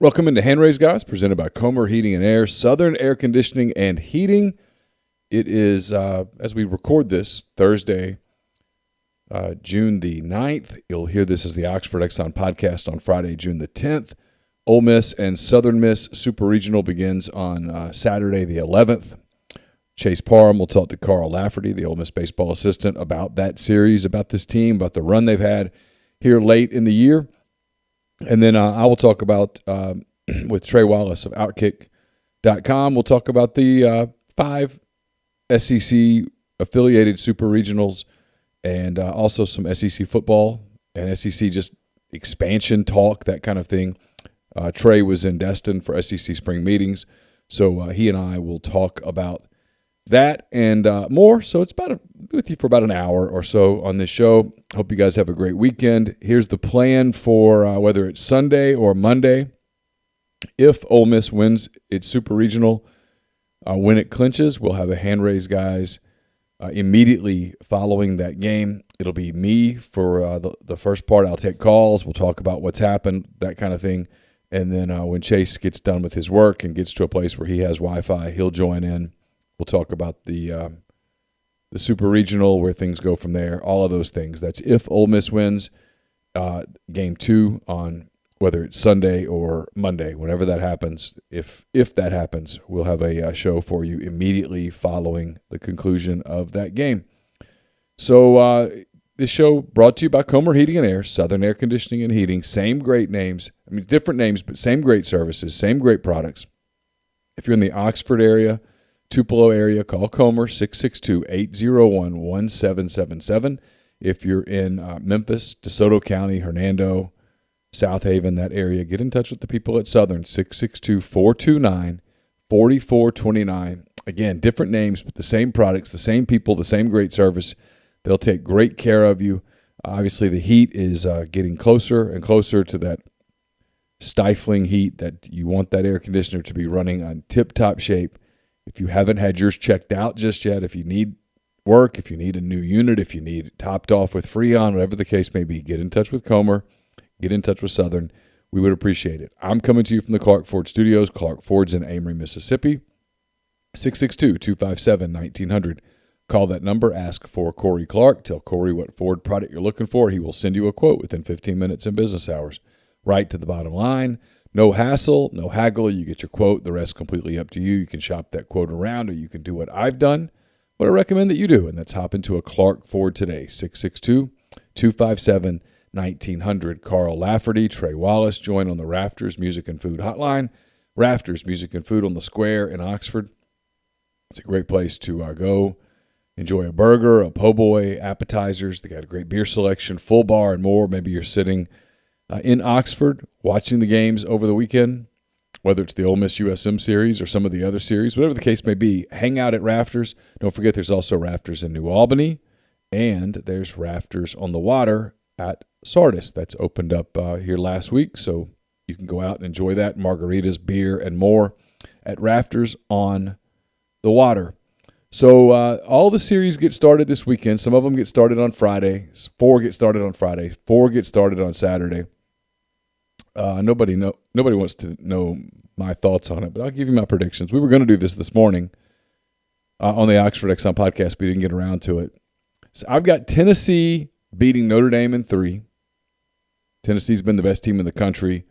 Welcome into Hand Raise Guys, presented by Comer Heating and Air, Southern Air Conditioning and Heating. It is, as we record this, Thursday, June the 9th. You'll hear this as the Oxford Exxon podcast on Friday, June the 10th. Ole Miss and Southern Miss Super Regional begins on Saturday the 11th. Chase Parham will talk to Carl Lafferty, the Ole Miss baseball assistant, about that series, about this team, about the run they've had here late in the year. And then I will talk about, with Trey Wallace of Outkick.com, we'll talk about the 5 SEC-affiliated Super Regionals and also some SEC football and SEC just expansion talk, that kind of thing. Trey was in Destin for SEC spring meetings, so he and I will talk about that and more. So it's with you for about an hour or so on this show. Hope you guys have a great weekend. Here's the plan for whether it's Sunday or Monday. If Ole Miss wins its Super Regional, when it clinches, we'll have a Hand Raise Guys immediately following that game. It'll be me for the first part. I'll take calls. We'll talk about what's happened, that kind of thing. And then when Chase gets done with his work and gets to a place where he has Wi-Fi, he'll join in. We'll talk about the Super Regional, where things go from there, all of those things. That's if Ole Miss wins Game 2 on whether it's Sunday or Monday, whenever that happens. If that happens, we'll have a show for you immediately following the conclusion of that game. So this show brought to you by Comer Heating and Air, Southern Air Conditioning and Heating. Same great names. I mean, different names, but same great services, same great products. If you're in the Oxford area, Tupelo area, call Comer, 662-801-1777. If you're in Memphis, DeSoto County, Hernando, South Haven, that area, get in touch with the people at Southern, 662-429-4429. Again, different names, but the same products, the same people, the same great service. They'll take great care of you. Obviously, the heat is getting closer and closer to that stifling heat that you want that air conditioner to be running on tip-top shape. If you haven't had yours checked out just yet, if you need work, if you need a new unit, if you need it topped off with Freon, whatever the case may be, get in touch with Comer, get in touch with Southern. We would appreciate it. I'm coming to you from the Clark Ford Studios. Clark Ford's in Amory, Mississippi, 662-257-1900. Call that number, ask for Corey Clark. Tell Corey what Ford product you're looking for. He will send you a quote within 15 minutes in business hours. Right to the bottom line. No hassle, no haggle. You get your quote. The rest completely up to you. You can shop that quote around, or you can do what I've done, what I recommend that you do, and that's hop into a Clark Ford today, 662-257-1900. Carl Lafferty, Trey Wallace join on the Rafters Music and Food Hotline. Rafters Music and Food on the Square in Oxford. It's a great place to go. Enjoy a burger, a po' boy, appetizers. They got a great beer selection, full bar, and more. Maybe you're sitting in Oxford watching the games over the weekend, whether it's the Ole Miss USM series or some of the other series, whatever the case may be. Hang out at Rafters. Don't forget there's also Rafters in New Albany, and there's Rafters on the Water at Sardis. That's opened up here last week, so you can go out and enjoy that. Margaritas, beer, and more at Rafters on the Water. So all the series get started this weekend. Some of them get started on Friday. 4 get started on Friday. 4 get started on Saturday. Nobody wants to know my thoughts on it, but I'll give you my predictions. We were going to do this morning on the Oxford Exxon podcast, but we didn't get around to it. So I've got Tennessee beating Notre Dame in 3. Tennessee's been the best team in the country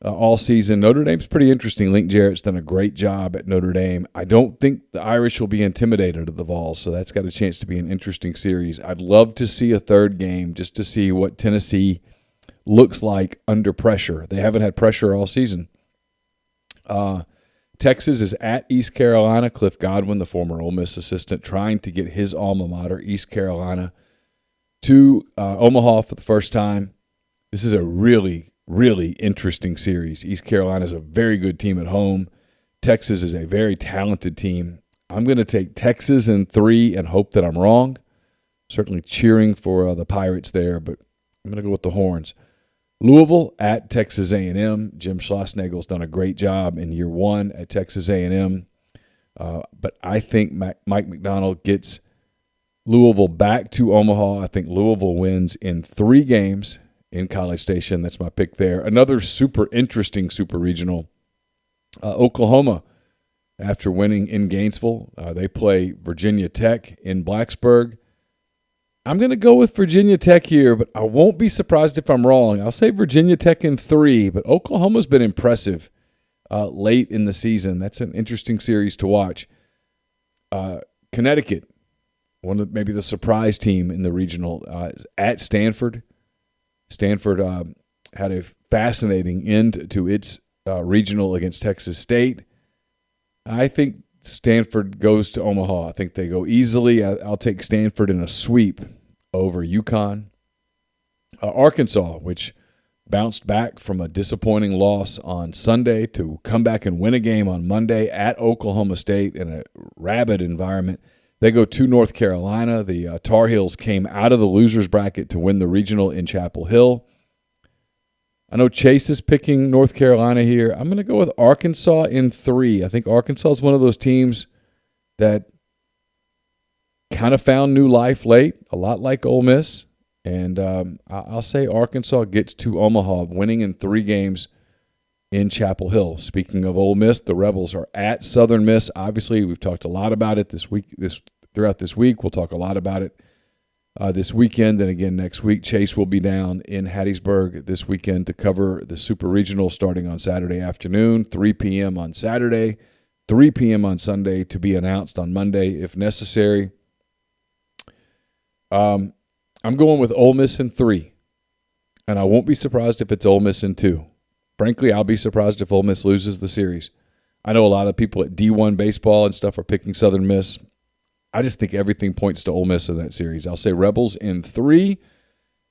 all season. Notre Dame's pretty interesting. Link Jarrett's done a great job at Notre Dame. I don't think the Irish will be intimidated at the Vols, so that's got a chance to be an interesting series. I'd love to see a third game just to see what Tennessee looks like under pressure. They haven't had pressure all season. Texas is at East Carolina. Cliff Godwin, the former Ole Miss assistant, trying to get his alma mater, East Carolina, to Omaha for the first time. This is a really, really interesting series. East Carolina is a very good team at home. Texas is a very talented team. I'm going to take Texas in 3 and hope that I'm wrong. Certainly cheering for the Pirates there, but I'm going to go with the Horns. Louisville at Texas A&M. Jim Schlossnagel's done a great job in year 1 at Texas A&M. But I think Mike McDonald gets Louisville back to Omaha. I think Louisville wins in 3 games in College Station. That's my pick there. Another super interesting Super Regional, Oklahoma. After winning in Gainesville, they play Virginia Tech in Blacksburg. I'm going to go with Virginia Tech here, but I won't be surprised if I'm wrong. I'll say Virginia Tech in 3, but Oklahoma's been impressive late in the season. That's an interesting series to watch. Connecticut, one of maybe the surprise team in the regional, is at Stanford. Stanford had a fascinating end to its regional against Texas State. I think Stanford goes to Omaha. I think they go easily. I'll take Stanford in a sweep over UConn. Arkansas, which bounced back from a disappointing loss on Sunday to come back and win a game on Monday at Oklahoma State in a rabid environment. They go to North Carolina. The Tar Heels came out of the losers bracket to win the regional in Chapel Hill. I know Chase is picking North Carolina here. I'm going to go with Arkansas in 3. I think Arkansas is one of those teams that kind of found new life late, a lot like Ole Miss. And I'll say Arkansas gets to Omaha, winning in 3 games in Chapel Hill. Speaking of Ole Miss, the Rebels are at Southern Miss. Obviously, we've talked a lot about it throughout this week. We'll talk a lot about it this weekend, and again next week. Chase will be down in Hattiesburg this weekend to cover the Super Regional starting on Saturday afternoon, 3 p.m. on Saturday, 3 p.m. on Sunday, to be announced on Monday if necessary. I'm going with Ole Miss in 3, and I won't be surprised if it's Ole Miss in 2. Frankly, I'll be surprised if Ole Miss loses the series. I know a lot of people at D1 baseball and stuff are picking Southern Miss. I just think everything points to Ole Miss in that series. I'll say Rebels in 3.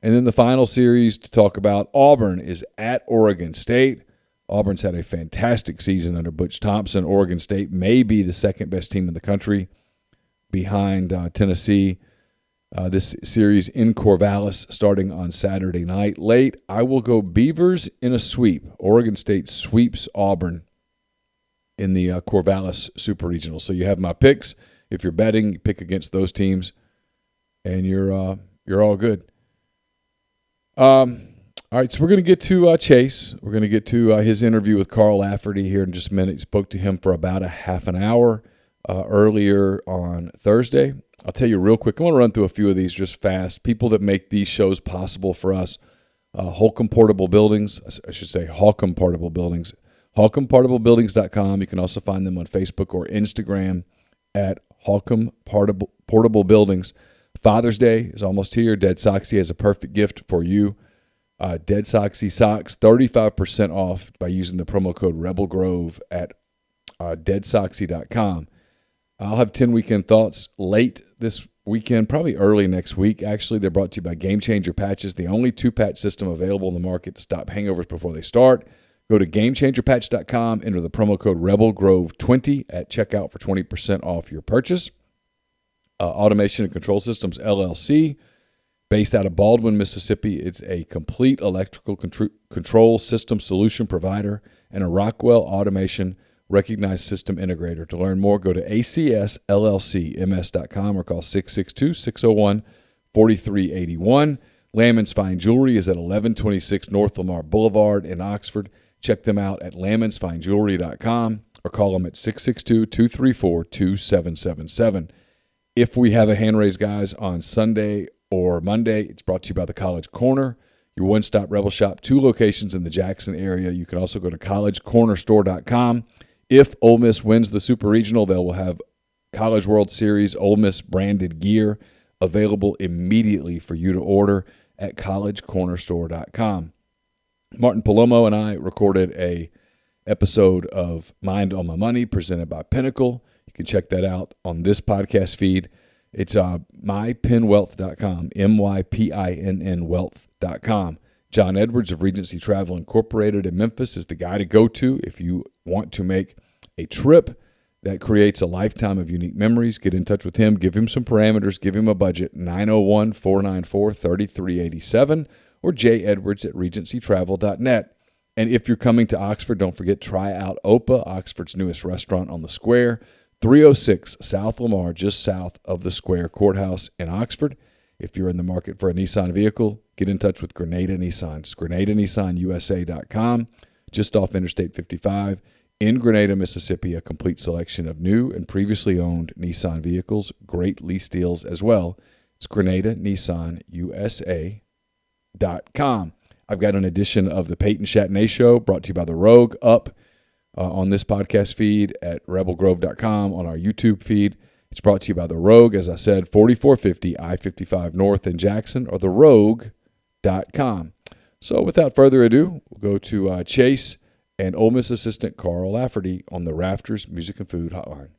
And then the final series to talk about, Auburn is at Oregon State. Auburn's had a fantastic season under Butch Thompson. Oregon State may be the second-best team in the country behind Tennessee. This series in Corvallis starting on Saturday night. Late, I will go Beavers in a sweep. Oregon State sweeps Auburn in the Corvallis Super Regional. So you have my picks. If you're betting, you pick against those teams, and you're all good. All right, so we're going to get to Chase. We're going to get to his interview with Carl Lafferty here in just a minute. Spoke to him for about a half an hour earlier on Thursday. I'll tell you real quick. I want to run through a few of these just fast. People that make these shows possible for us. Holcomb Portable Buildings. I should say Holcomb Portable Buildings. HolcombPortableBuildings.com. You can also find them on Facebook or Instagram at Holcomb Portable Buildings. Father's Day is almost here. Dead Soxy has a perfect gift for you. Dead Soxy socks, 35% off by using the promo code Rebel Grove at deadsoxy.com. I'll have 10 weekend thoughts late this weekend, probably early next week. Actually, they're brought to you by Game Changer Patches, the only 2-patch system available in the market to stop hangovers before they start. Go to GameChangerPatch.com, enter the promo code RebelGrove20 at checkout for 20% off your purchase. Automation and Control Systems, LLC, based out of Baldwin, Mississippi. It's a complete electrical control system solution provider and a Rockwell Automation recognized system integrator. To learn more, go to ACSLLCMS.com or call 662-601-4381. Lammon's Fine Jewelry is at 1126 North Lamar Boulevard in Oxford. Check them out at lammonsfinejewelry.com or call them at 662-234-2777. If we have a hand raise, guys, on Sunday or Monday, it's brought to you by the College Corner, your one-stop Rebel shop, 2 locations in the Jackson area. You can also go to collegecornerstore.com. If Ole Miss wins the Super Regional, they will have College World Series Ole Miss branded gear available immediately for you to order at collegecornerstore.com. Martin Palomo and I recorded a episode of Mind on My Money presented by Pinnacle. You can check that out on this podcast feed. It's mypinwealth.com, MYPINN wealth.com. John Edwards of Regency Travel Incorporated in Memphis is the guy to go to if you want to make a trip that creates a lifetime of unique memories. Get in touch with him. Give him some parameters. Give him a budget, 901-494-3387 or jedwards@regencytravel.net. And if you're coming to Oxford, don't forget, try out Opa, Oxford's newest restaurant on the square, 306 South Lamar, just south of the Square Courthouse in Oxford. If you're in the market for a Nissan vehicle, get in touch with Grenada Nissan. It's GrenadaNissanUSA.com, just off Interstate 55. In Grenada, Mississippi, a complete selection of new and previously owned Nissan vehicles, great lease deals as well. It's GrenadaNissanUSA.com. I've got an edition of the Peyton Chatney Show brought to you by The Rogue up on this podcast feed at rebelgrove.com, on our YouTube feed. It's brought to you by The Rogue, as I said, 4450 I-55 North in Jackson, or therogue.com. So without further ado, we'll go to Chase and Ole Miss assistant Carl Lafferty on the Rafters Music and Food Hotline.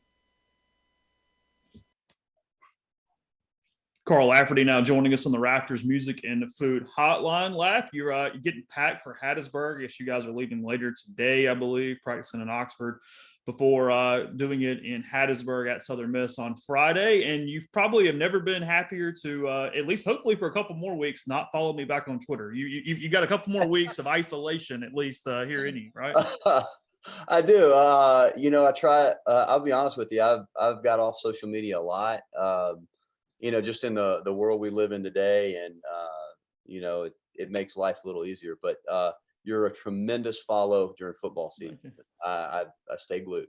Carl Lafferty now joining us on the Rafters Music and Food Hotline. Laff, you're getting packed for Hattiesburg. Yes, you guys are leaving later today, I believe, practicing in Oxford before doing it in Hattiesburg at Southern Miss on Friday. And you probably have never been happier to, at least hopefully for a couple more weeks, not follow me back on Twitter. You got a couple more weeks of isolation, at least here in you, right? I do. I try. I'll be honest with you. I've got off social media a lot. Just in the world we live in today, and it makes life a little easier. But you're a tremendous follow during football season. I stay glued.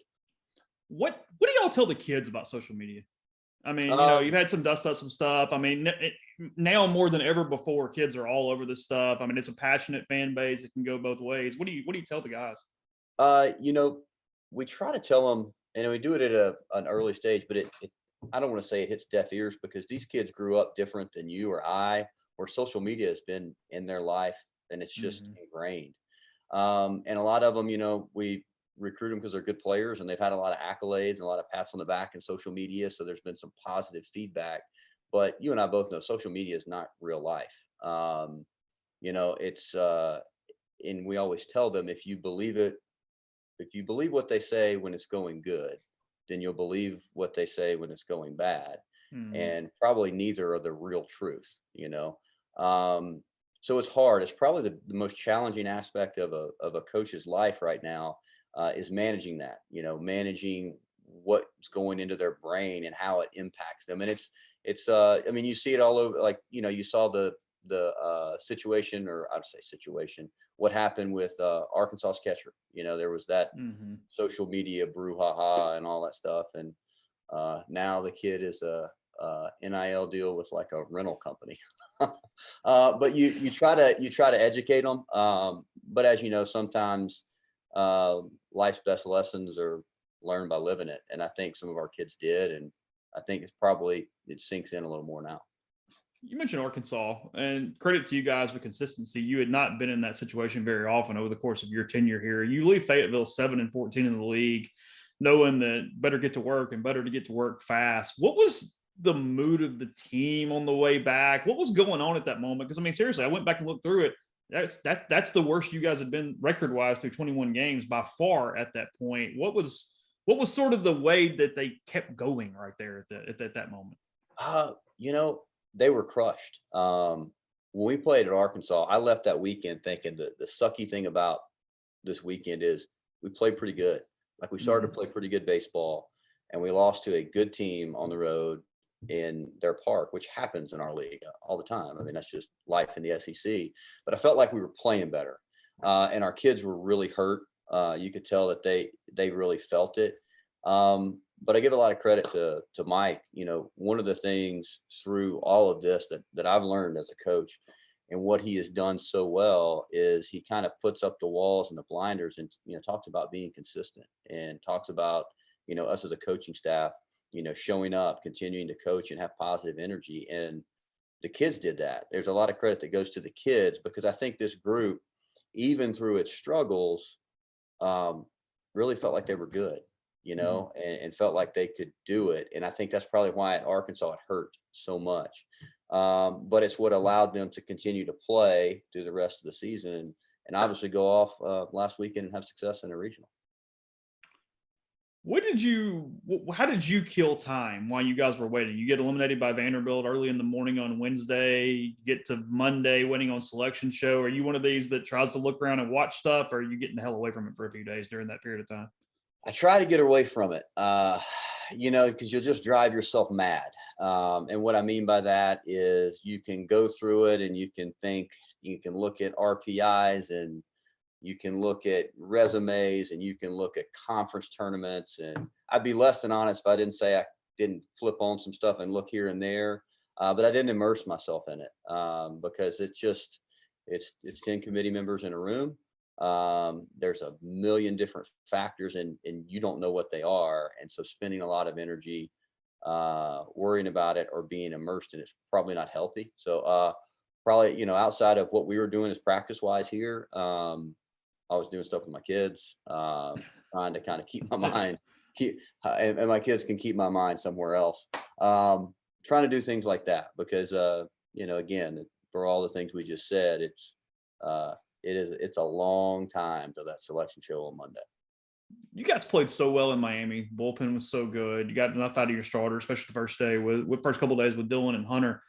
What do y'all tell the kids about social media? I mean, you've had some dust up some stuff. I mean, now more than ever before, kids are all over this stuff. I mean, it's a passionate fan base. It can go both ways. What do you tell the guys? We try to tell them, and we do it at an early stage, but I don't want to say it hits deaf ears, because these kids grew up different than you or I, where social media has been in their life and it's just ingrained. And a lot of them, we recruit them because they're good players and they've had a lot of accolades and a lot of pats on the back in social media. So there's been some positive feedback, but you and I both know social media is not real life. It's, and we always tell them, if you believe what they say when it's going good, then you'll believe what they say when it's going bad. And probably neither are the real truth, So it's hard. It's probably the most challenging aspect of a coach's life right now, is managing that, managing what's going into their brain and how it impacts them. And it's you see it all over, like, you saw the situation, or I'd say situation, what happened with Arkansas's catcher. There was that social media brouhaha and all that stuff. And now the kid is a NIL deal with like a rental company. But you try to educate them. But as you know, sometimes life's best lessons are learned by living it. And I think some of our kids did. And I think it sinks in a little more now. You mentioned Arkansas, and credit to you guys for consistency. You had not been in that situation very often over the course of your tenure here. You leave Fayetteville 7-14 in the league, knowing that better get to work and better to get to work fast. What was the mood of the team on the way back? What was going on at that moment? Because, I mean, seriously, I went back and looked through it. That's the worst you guys had been record-wise through 21 games by far at that point. What was sort of the way that they kept going right there at that moment? They were crushed. When we played at Arkansas, I left that weekend thinking that the sucky thing about this weekend is we played pretty good. Like, we started to play pretty good baseball, and we lost to a good team on the road in their park, which happens in our league all the time. I mean, that's just life in the SEC. But I felt like we were playing better, and our kids were really hurt. You could tell that they really felt it. But I give a lot of credit to Mike. One of the things through all of this that I've learned as a coach, and what he has done so well, is he kind of puts up the walls and the blinders and, talks about being consistent, and talks about, us as a coaching staff, showing up, continuing to coach and have positive energy. And the kids did that. There's a lot of credit that goes to the kids, because I think this group, even through its struggles, really felt like they were good. And felt like they could do it. And I think that's probably why at Arkansas it hurt so much. But it's what allowed them to continue to play through the rest of the season, and obviously go off last weekend and have success in a regional. How did you kill time while you guys were waiting? You get eliminated by Vanderbilt early in the morning on Wednesday, get to Monday winning on selection show. Are you one of these that tries to look around and watch stuff, or are you getting the hell away from it for a few days during that period of time? I try to get away from it. because you'll just drive yourself mad. And what I mean by that is you can go through it and you can look at RPIs and you can look at resumes and you can look at conference tournaments. And I'd be less than honest if I didn't say I didn't flip on some stuff and look here and there. But I didn't immerse myself in it because it's 10 committee members in a room. There's a million different factors and you don't know what they are. And so spending a lot of energy worrying about it or being immersed in it is probably not healthy. So probably, outside of what we were doing as practice wise here, I was doing stuff with my kids, trying to kind of keep my mind, and my kids can keep my mind somewhere else. Trying to do things like that because, again, for all the things we just said, it's a long time till that selection show on Monday. You guys played so well in Miami. Bullpen was so good. You got enough out of your starter, especially the first day with first couple of days with Dylan and Hunter.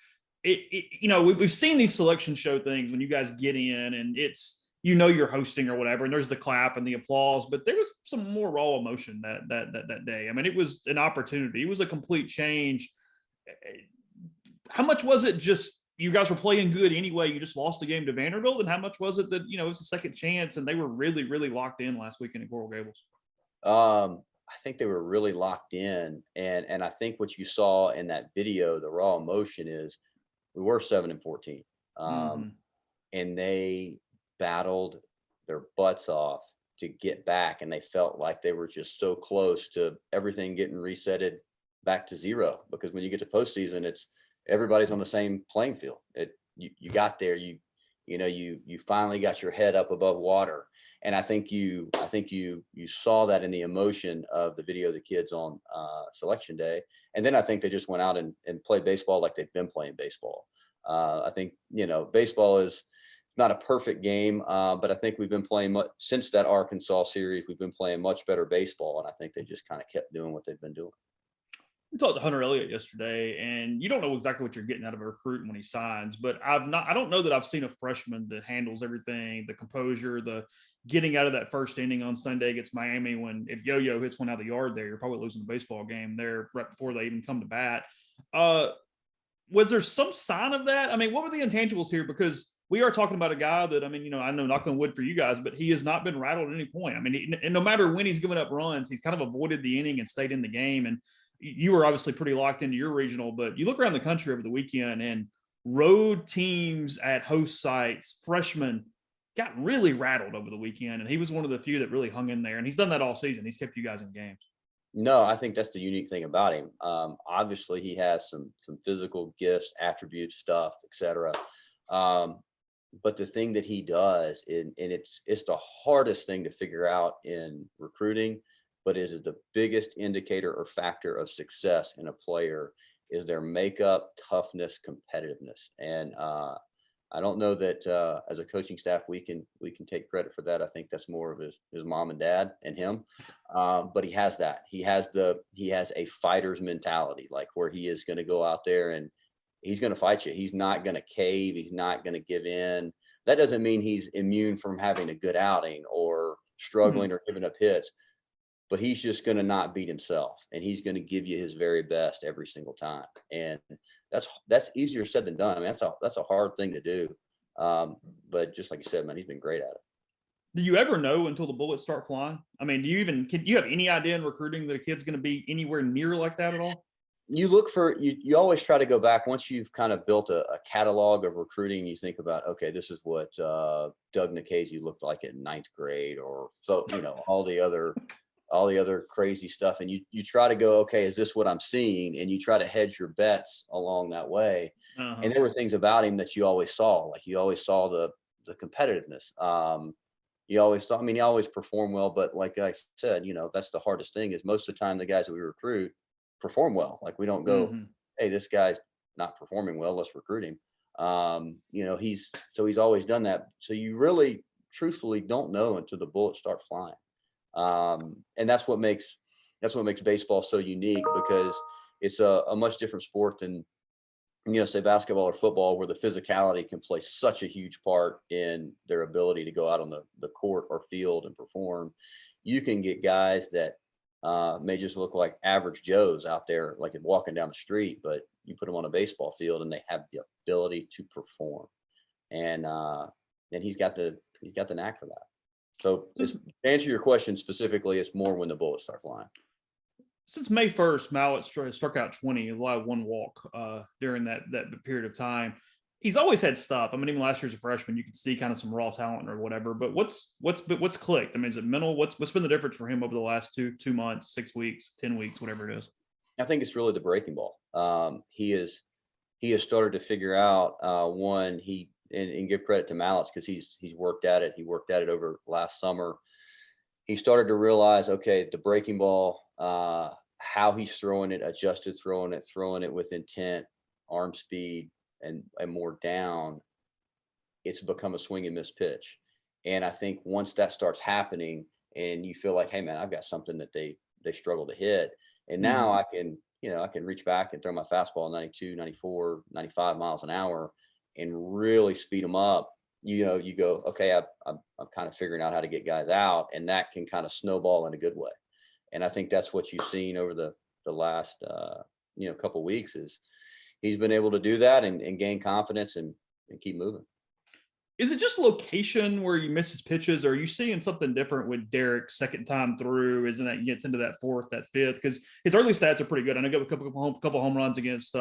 We've seen these selection show things when you guys get in and it's, you're hosting or whatever, and there's the clap and the applause, but there was some more raw emotion that day. I mean, it was an opportunity. It was a complete change. How much was it just you guys were playing good anyway, you just lost the game to Vanderbilt, and how much was it that, it was a second chance and they were really, really locked in last weekend in Coral Gables? I think they were really locked in. And I think what you saw in that video, the raw emotion is we were 7-14. And they battled their butts off to get back. And they felt like they were just so close to everything getting resetted back to zero, because when you get to postseason, everybody's on the same playing field. You got there, you finally got your head up above water. And I think you saw that in the emotion of the video of the kids on selection day. And then I think they just went out and played baseball like they've been playing baseball. I think, baseball is not a perfect game, but I think we've been playing since that Arkansas series, we've been playing much better baseball. And I think they just kind of kept doing what they've been doing. We talked to Hunter Elliott yesterday, and you don't know exactly what you're getting out of a recruit when he signs, but I don't know that I've seen a freshman that handles everything, the composure, the getting out of that first inning on Sunday against Miami. When if Yo-Yo hits one out of the yard there, you're probably losing the baseball game there right before they even come to bat. Was there some sign of that? I mean, what were the intangibles here? Because we are talking about a guy that, I know knock on wood for you guys, but he has not been rattled at any point. And no matter when he's given up runs, he's kind of avoided the inning and stayed in the game. And you were obviously pretty locked into your regional, but you look around the country over the weekend and road teams at host sites, freshmen got really rattled over the weekend. And he was one of the few that really hung in there. And he's done that all season. He's kept you guys in games. No, I think that's the unique thing about him. Obviously he has some physical gifts, attributes, stuff, etc. But the thing that he does, and it's the hardest thing to figure out in recruiting, but is the biggest indicator or factor of success in a player, is their makeup, toughness, competitiveness. And I don't know that as a coaching staff we can take credit for that. I think that's more of his mom and dad and him. But he has that. He has a fighter's mentality, like where he is going to go out there and he's going to fight you. He's not going to cave. He's not going to give in. That doesn't mean he's immune from having a good outing or struggling or giving up hits. But he's just going to not beat himself, and he's going to give you his very best every single time. And that's easier said than done. I mean, that's a hard thing to do. But just like you said, man, he's been great at it. Do you ever know until the bullets start flying? I mean, can you have any idea in recruiting that a kid's going to be anywhere near like that at all? You look for, you always try to go back once you've kind of built a catalog of recruiting. You think about, okay, this is what Doug Nikhazy looked like in 9th grade, or so, all the other crazy stuff. And you try to go, okay, is this what I'm seeing? And you try to hedge your bets along that way. And there were things about him that you always saw, like you always saw the competitiveness. You always saw, he always performed well, but like I said, that's the hardest thing, is most of the time the guys that we recruit perform well. Like we don't go, hey, this guy's not performing well, let's recruit him. He's always done that. So you really truthfully don't know until the bullets start flying. And that's what makes baseball so unique, because it's a much different sport than, say basketball or football, where the physicality can play such a huge part in their ability to go out on the court or field and perform. You can get guys that may just look like average Joes out there, like walking down the street, but you put them on a baseball field and they have the ability to perform. And he's got the knack for that. So to answer your question specifically, it's more when the bullets start flying. Since May 1st, Mallett struck out 20, allowed one walk during that period of time. He's always had stuff. I mean, even last year as a freshman, you could see kind of some raw talent or whatever. But what's clicked? I mean, is it mental? What's been the difference for him over the last 2 months, 6 weeks, 10 weeks, whatever it is? I think it's really the breaking ball. He has started to figure out one. And give credit to Mallett because he's worked at it. He worked at it over last summer. He started to realize, okay, the breaking ball, how he's throwing it, adjusted throwing it with intent, arm speed, and more down. It's become a swing and miss pitch. And I think once that starts happening, and you feel like, hey man, I've got something that they struggle to hit, and now I can reach back and throw my fastball 92, 94, 95 miles an hour. And really speed them up, you go, okay, I'm kind of figuring out how to get guys out, and that can kind of snowball in a good way. And I think that's what you've seen over the last, couple of weeks is he's been able to do that and gain confidence and keep moving. Is it just location where you miss his pitches, or are you seeing something different with Derek second time through? Isn't that he gets into that fourth, that fifth? Because his early stats are pretty good. I know he got a couple home runs against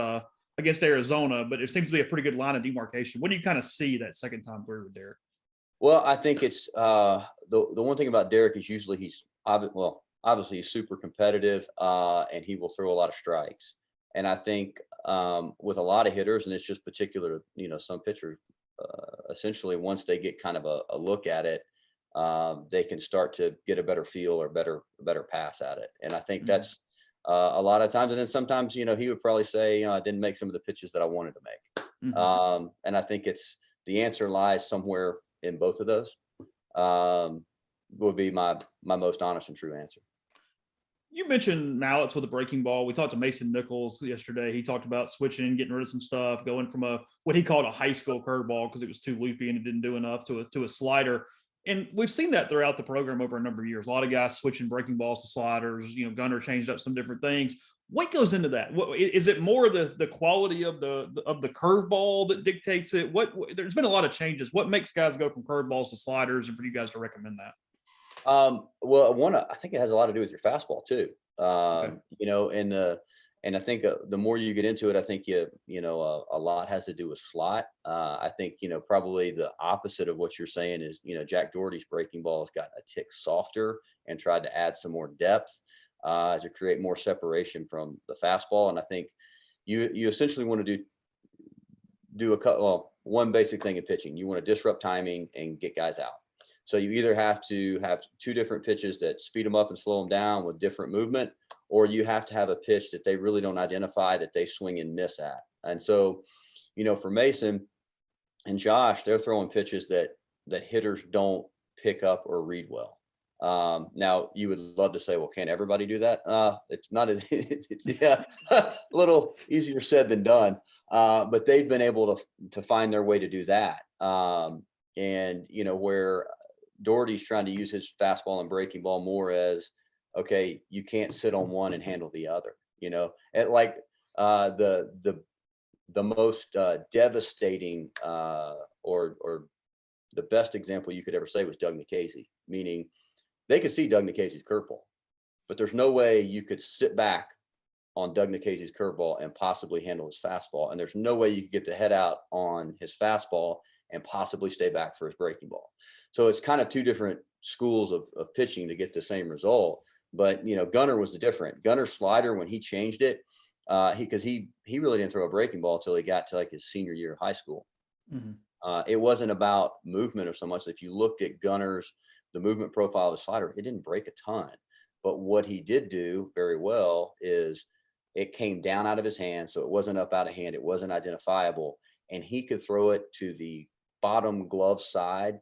Arizona, but it seems to be a pretty good line of demarcation. What do you kind of see that second time through with Derek? Well, I think it's the one thing about Derek is usually he's obviously he's super competitive and he will throw a lot of strikes. And I think with a lot of hitters, and it's just particular, some pitchers, essentially once they get kind of a look at it, they can start to get a better feel or better pass at it. And I think that's a lot of times. And then sometimes, he would probably say, I didn't make some of the pitches that I wanted to make. And I think the answer lies somewhere in both of those, would be my most honest and true answer. You mentioned Mallett's with a breaking ball. We talked to Mason Nichols yesterday. He talked about switching, getting rid of some stuff, going from what he called a high school curveball because it was too loopy and it didn't do enough to a slider. And we've seen that throughout the program over a number of years. A lot of guys switching breaking balls to sliders. Gunner changed up some different things. What goes into that? Is it more the quality of the curveball that dictates it? There's been a lot of changes. What makes guys go from curveballs to sliders, and for you guys to recommend that? Well, I think it has a lot to do with your fastball too. Okay. And I think the more you get into it, I think a lot has to do with slot. I think probably the opposite of what you're saying is Jack Doherty's breaking ball has got a tick softer and tried to add some more depth to create more separation from the fastball. And I think you essentially want to do one basic thing in pitching. You want to disrupt timing and get guys out. So you either have to have two different pitches that speed them up and slow them down with different movement, or you have to have a pitch that they really don't identify that they swing and miss at. And so, for Mason and Josh, they're throwing pitches that hitters don't pick up or read well. Now you would love to say, well, can't everybody do that? It's not as it's a little easier said than done. But they've been able to find their way to do that. And where Doherty's trying to use his fastball and breaking ball more as, okay, you can't sit on one and handle the other, and like the most devastating or the best example you could ever say was Doug Nikhazy, meaning they could see Doug Nikhazy's curveball, but there's no way you could sit back on Doug Nikhazy's curveball and possibly handle his fastball. And there's no way you could get the head out on his fastball and possibly stay back for his breaking ball. So it's kind of two different schools of pitching to get the same result. But, Gunner was different. Gunner's slider, when he changed it, because he really didn't throw a breaking ball until he got to like his senior year of high school. It wasn't about movement or so much. If you looked at the movement profile of the slider, it didn't break a ton. But what he did do very well is it came down out of his hand. So it wasn't up out of hand. It wasn't identifiable. And he could throw it to the bottom glove side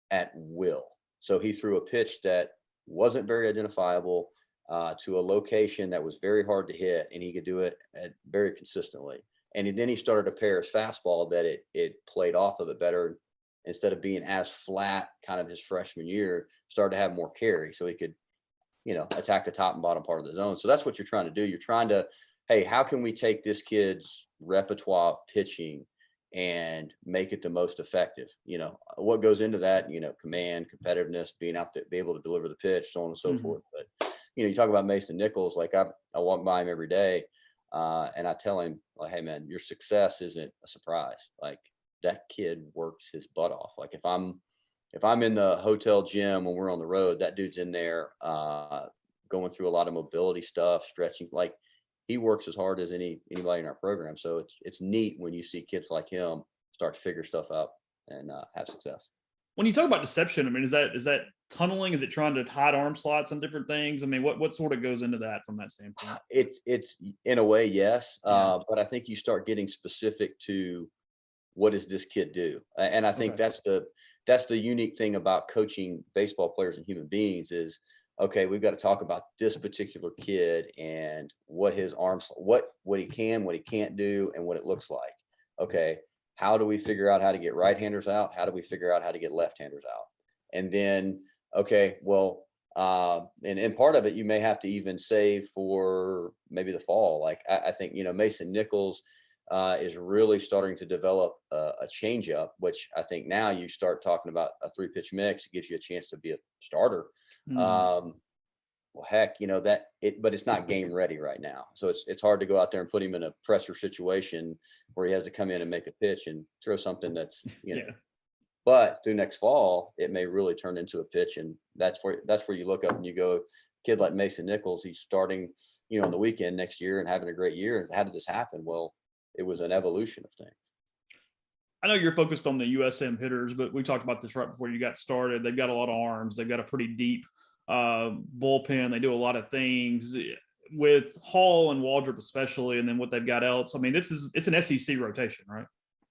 at will. So he threw a pitch that wasn't very identifiable to a location that was very hard to hit, and he could do it very consistently. And then he started to pair his fastball that it played off of it better. Instead of being as flat kind of his freshman year, started to have more carry. So he could, attack the top and bottom part of the zone. So that's what you're trying to do. You're trying to, hey, how can we take this kid's repertoire of pitching and make it the most effective? What goes into that, command, competitiveness, being out there, be able to deliver the pitch, so on and so forth. But, you talk about Mason Nichols, like I walk by him every day and I tell him, like, hey man, your success isn't a surprise. Like, that kid works his butt off. Like, if I'm in the hotel gym when we're on the road, that dude's in there going through a lot of mobility stuff, stretching. Like, he works as hard as anybody in our program. So it's neat when you see kids like him start to figure stuff out and have success. When you talk about deception, I mean, is that tunneling? Is it trying to hide arm slots and different things? I mean, what sort of goes into that from that standpoint? It's in a way, yes. But I think you start getting specific to what does this kid do? And I think that's the unique thing about coaching baseball players and human beings is, okay, we've got to talk about this particular kid and what his arms, what he can, what he can't do, and what it looks like. Okay, how do we figure out how to get right-handers out? How do we figure out how to get left-handers out? And then, okay, well, and part of it you may have to even save for maybe the fall. Like I think, Mason Nichols is really starting to develop a changeup, which I think now you start talking about a 3-pitch mix. It gives you a chance to be a starter. Well, heck, but it's not game ready right now. So it's hard to go out there and put him in a pressure situation where he has to come in and make a pitch and throw something that's, but through next fall, it may really turn into a pitch. And that's where you look up and you go, kid like Mason Nichols, he's starting, on the weekend next year and having a great year. How did this happen? Well, it was an evolution of things. I know you're focused on the USM hitters, but we talked about this right before you got started. They've got a lot of arms. They've got a pretty deep bullpen. They do a lot of things with Hall and Waldrop especially, and then what they've got else. I mean, it's an SEC rotation, right?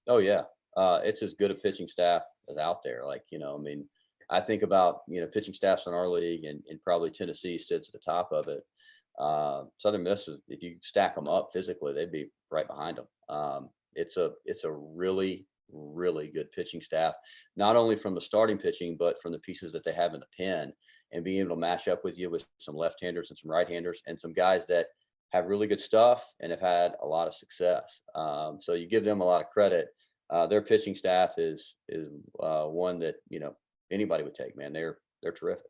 Oh yeah. It's as good a pitching staff as out there. Like, I think about, pitching staffs in our league and probably Tennessee sits at the top of it. Southern Miss, if you stack them up physically, they'd be right behind them. It's a really, really good pitching staff, not only from the starting pitching, but from the pieces that they have in the pen, and being able to match up with you with some left-handers and some right-handers and some guys that have really good stuff and have had a lot of success. So you give them a lot of credit. Their pitching staff is one that, anybody would take, man. They're terrific.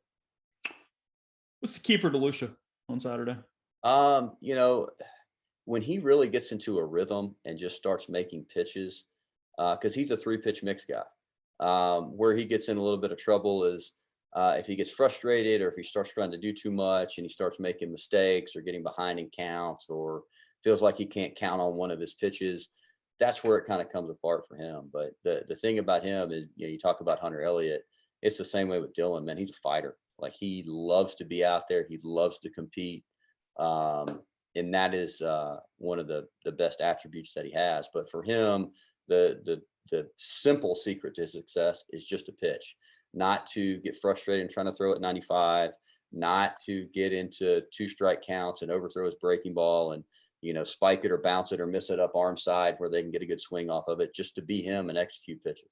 What's the key for DeLucia on Saturday? When he really gets into a rhythm and just starts making pitches, because he's a 3-pitch mix guy. Where he gets in a little bit of trouble is if he gets frustrated or if he starts trying to do too much and he starts making mistakes or getting behind in counts or feels like he can't count on one of his pitches. That's where it kind of comes apart for him. But the thing about him is, you talk about Hunter Elliott, it's the same way with Dylan, man. He's a fighter. Like, he loves to be out there. He loves to compete. And that is one of the best attributes that he has. But for him, the simple secret to success is just to pitch, not to get frustrated and trying to throw at 95, not to get into 2-strike counts and overthrow his breaking ball and, spike it or bounce it or miss it up arm side where they can get a good swing off of it, just to be him and execute pitches.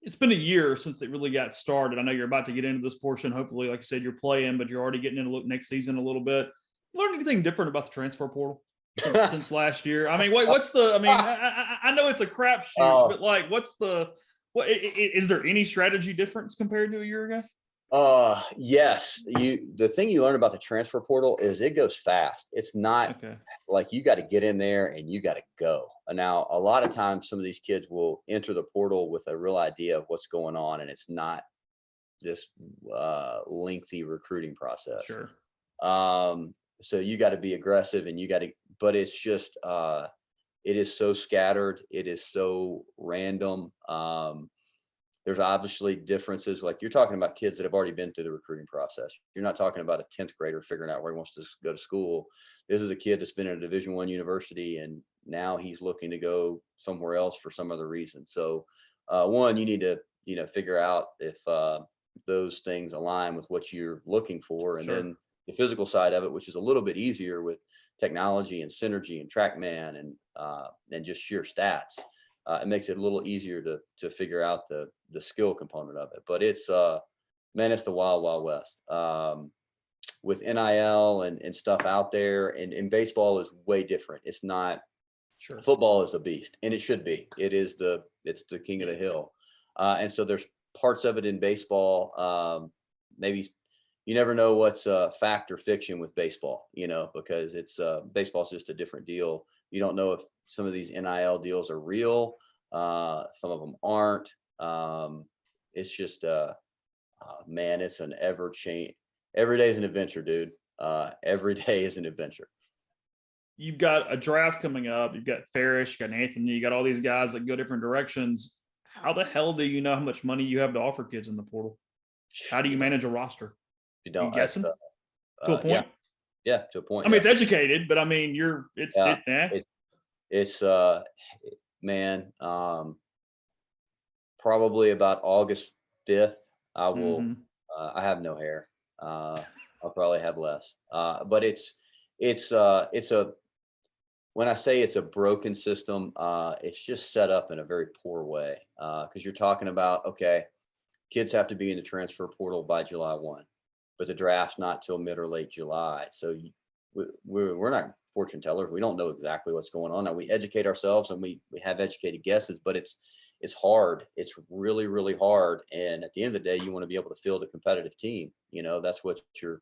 It's been a year since it really got started. I know you're about to get into this portion. Hopefully, like you said, you're playing, but you're already getting into look next season a little bit. Learn anything different about the transfer portal since last year? I mean, I know it's a crapshoot, but like, is there any strategy difference compared to a year ago? Yes. The thing you learn about the transfer portal is it goes fast. It's not like you got to get in there and you got to go. Now, a lot of times some of these kids will enter the portal with a real idea of what's going on, and it's not this lengthy recruiting process. Sure. So you got to be aggressive and but it's just, it is so scattered. It is so random. There's obviously differences. Like, you're talking about kids that have already been through the recruiting process. You're not talking about a 10th grader figuring out where he wants to go to school. This is a kid that's been at a Division I university, and now he's looking to go somewhere else for some other reason. So, one, you need to, figure out if those things align with what you're looking for. And then the physical side of it, which is a little bit easier with technology and synergy and TrackMan and just sheer stats. It makes it a little easier to figure out the skill component of it. But it's Man, it's the wild, wild west. With NIL and stuff out there, and baseball is way different. It's not. Sure. Football is a beast, and it should be. It's the king of the hill, and so there's parts of it in baseball. Maybe you never know what's fact or fiction with baseball, because it's baseball's just a different deal. You don't know if some of these NIL deals are real. Some of them aren't. It's just man, it's an ever change. Every day is an adventure, dude. Every day is an adventure. You've got a draft coming up. You've got Farish, you got Anthony, you got all these guys that go different directions. How the hell do you know how much money you have to offer kids in the portal? How do you manage a roster? You don't. You guessing? To a point? Yeah, to a point. I mean, it's educated, but I mean, it's man, probably about August 5th, I will, I have no hair. I'll probably have less. But when I say it's a broken system, it's just set up in a very poor way. Because you're talking about, okay, kids have to be in the transfer portal by July 1, but the draft's not till mid or late July. So we're not fortune tellers. We don't know exactly what's going on. Now we educate ourselves and we have educated guesses, but it's hard. It's really, really hard. And at the end of the day, you want to be able to field a competitive team. That's what your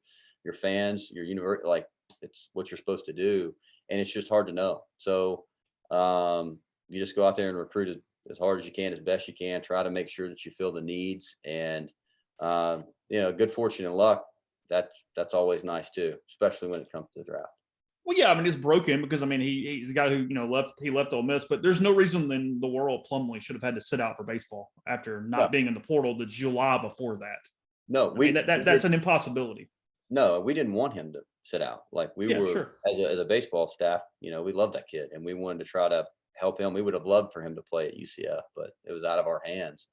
fans, your university, like it's what you're supposed to do. And it's just hard to know. So you just go out there and recruit as hard as you can, as best you can, try to make sure that you fill the needs, and good fortune and luck. That's always nice too, especially when it comes to the draft. Well, yeah, I mean, it's broken because, I mean, he's a guy who, left Ole Miss, but there's no reason in the world Plumlee should have had to sit out for baseball after not being in the portal the July before that. No, that's an impossibility. No, we didn't want him to sit out. Like we were, sure. as a baseball staff, we loved that kid and we wanted to try to help him. We would have loved for him to play at UCF, but it was out of our hands.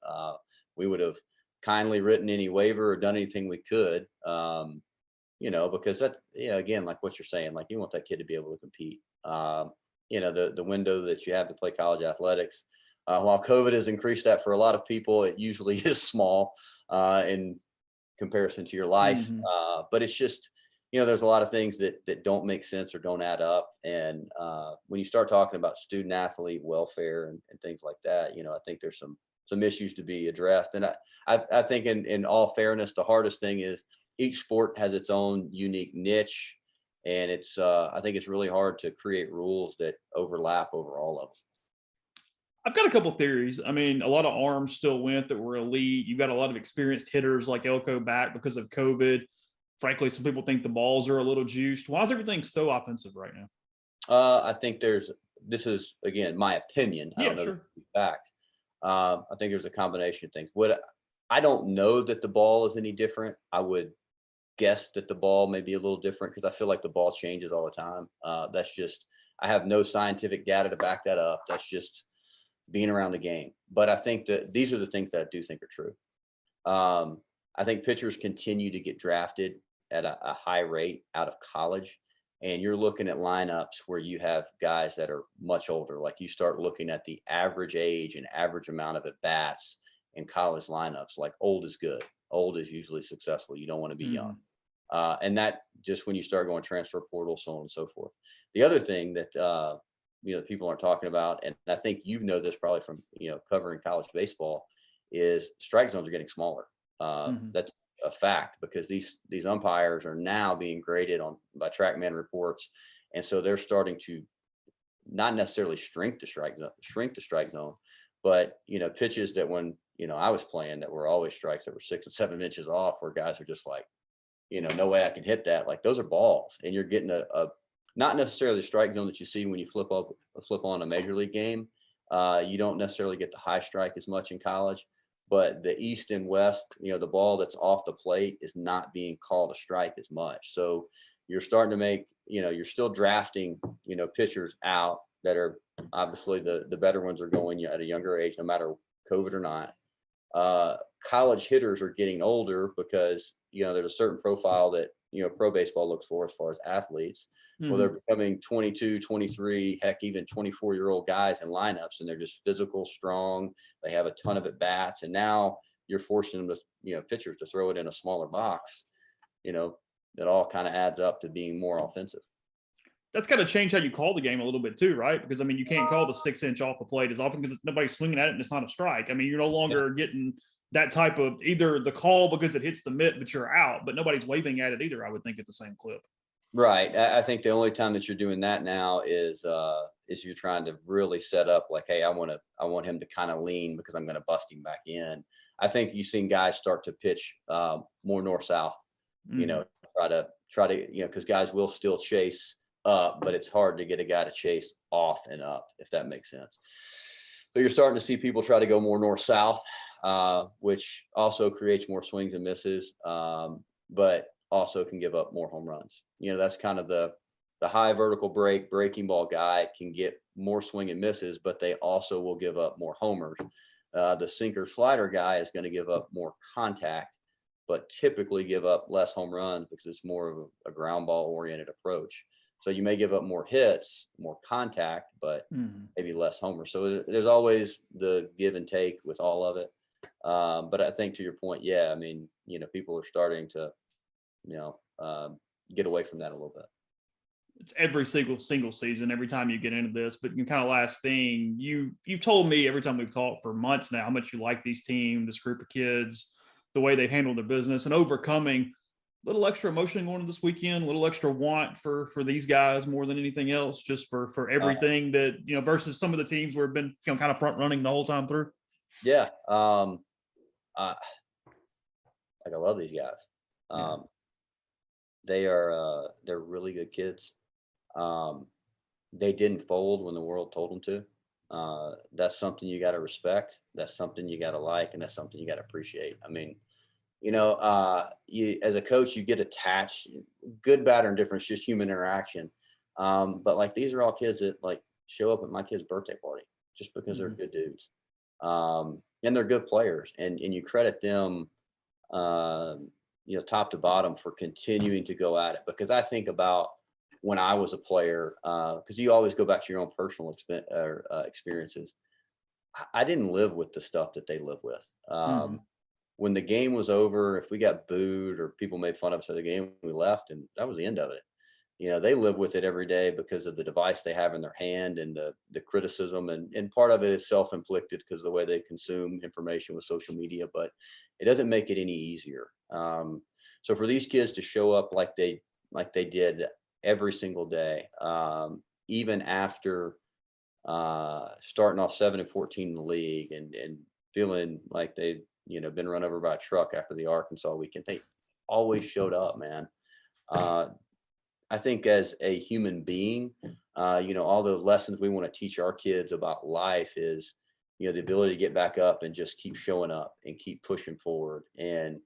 We would have kindly written any waiver or done anything we could, because that, again, like what you're saying, like you want that kid to be able to compete. The window that you have to play college athletics, while COVID has increased that for a lot of people, it usually is small in comparison to your life. But it's just, there's a lot of things that don't make sense or don't add up. And when you start talking about student athlete welfare and things like that, I think there's some issues to be addressed. And I think in all fairness, the hardest thing is each sport has its own unique niche. And I think it's really hard to create rules that overlap over all of them. I've got a couple theories. I mean, a lot of arms still went that were elite. You've got a lot of experienced hitters like Elko back because of COVID. Frankly, some people think the balls are a little juiced. Why is everything so offensive right now? I think this is, again, my opinion. I don't know the fact. I think there's a combination of things. I don't know that the ball is any different. I would guess that the ball may be a little different because I feel like the ball changes all the time. That's just, I have no scientific data to back that up. That's just being around the game. But I think that these are the things that I do think are true. I think pitchers continue to get drafted at a high rate out of college. And you're looking at lineups where you have guys that are much older. Like you start looking at the average age and average amount of at-bats in college lineups. Like old is good. Old is usually successful. You don't want to be young. And that just when you start going transfer portal, so on and so forth. The other thing that, people aren't talking about, and I think this probably from, covering college baseball, is strike zones are getting smaller. That's a fact because these umpires are now being graded by TrackMan reports. And so they're starting to not necessarily shrink the strike zone, but, pitches that when, I was playing that were always strikes that were 6 and 7 inches off where guys are just like, no way I can hit that. Like those are balls and you're getting a not necessarily the strike zone that you see when you flip on a major league game. You don't necessarily get the high strike as much in college, but the east and west, the ball that's off the plate is not being called a strike as much. So you're starting to make, you're still drafting, pitchers out that are obviously the better ones are going at a younger age, no matter COVID or not. College hitters are getting older because, there's a certain profile that, pro baseball looks for as far as athletes. Well, they're becoming 22, 23, heck, even 24-year-old guys in lineups, and they're just physical, strong. They have a ton of at-bats. And now you're forcing them to, pitchers to throw it in a smaller box, that all kind of adds up to being more offensive. That's got to change how you call the game a little bit too, right? Because, you can't call the 6-inch off the plate as often because nobody's swinging at it and it's not a strike. You're no longer getting that type of either the call because it hits the mitt, but you're out, but nobody's waving at it either, I would think, at the same clip. Right. I think the only time that you're doing that now is you're trying to really set up like, hey, I want him to kind of lean because I'm going to bust him back in. I think you've seen guys start to pitch more north-south, try to, because guys will still chase up, but it's hard to get a guy to chase off and up, if that makes sense. So you're starting to see people try to go more north-south, which also creates more swings and misses, but also can give up more home runs. That's kind of the high vertical breaking ball guy can get more swing and misses, but they also will give up more homers. The sinker slider guy is going to give up more contact, but typically give up less home runs because it's more of a ground ball oriented approach. So you may give up more hits, more contact, but maybe less homers. So there's always the give and take with all of it. But I think to your point, people are starting to, get away from that a little bit. It's every single season, every time you get into this, but kind of last thing, you've told me every time we've talked for months now how much you like these teams, this group of kids, the way they've handled their business and overcoming a little extra emotion going into this weekend, a little extra want for these guys more than anything else, just for everything that, versus some of the teams where have been kind of front running the whole time through. Yeah. I love these guys. They're really good kids. They didn't fold when the world told them to. That's something you got to respect. That's something you got to like, and that's something you got to appreciate. You as a coach, you get attached, good, bad, or indifferent, just human interaction. But these are all kids that show up at my kid's birthday party just because they're good dudes. And they're good players, and you credit them, top to bottom for continuing to go at it. Because I think about when I was a player, because you always go back to your own personal experiences. I didn't live with the stuff that they live with. When the game was over, if we got booed or people made fun of us at the game, we left, and that was the end of it. They live with it every day because of the device they have in their hand and the criticism. And part of it is self-inflicted because of the way they consume information with social media, but it doesn't make it any easier. So for these kids to show up like they did every single day, even after starting off 7-14 in the league and feeling like they've been run over by a truck after the Arkansas weekend, they always showed up, man. I think as a human being, all the lessons we want to teach our kids about life is, the ability to get back up and just keep showing up and keep pushing forward and,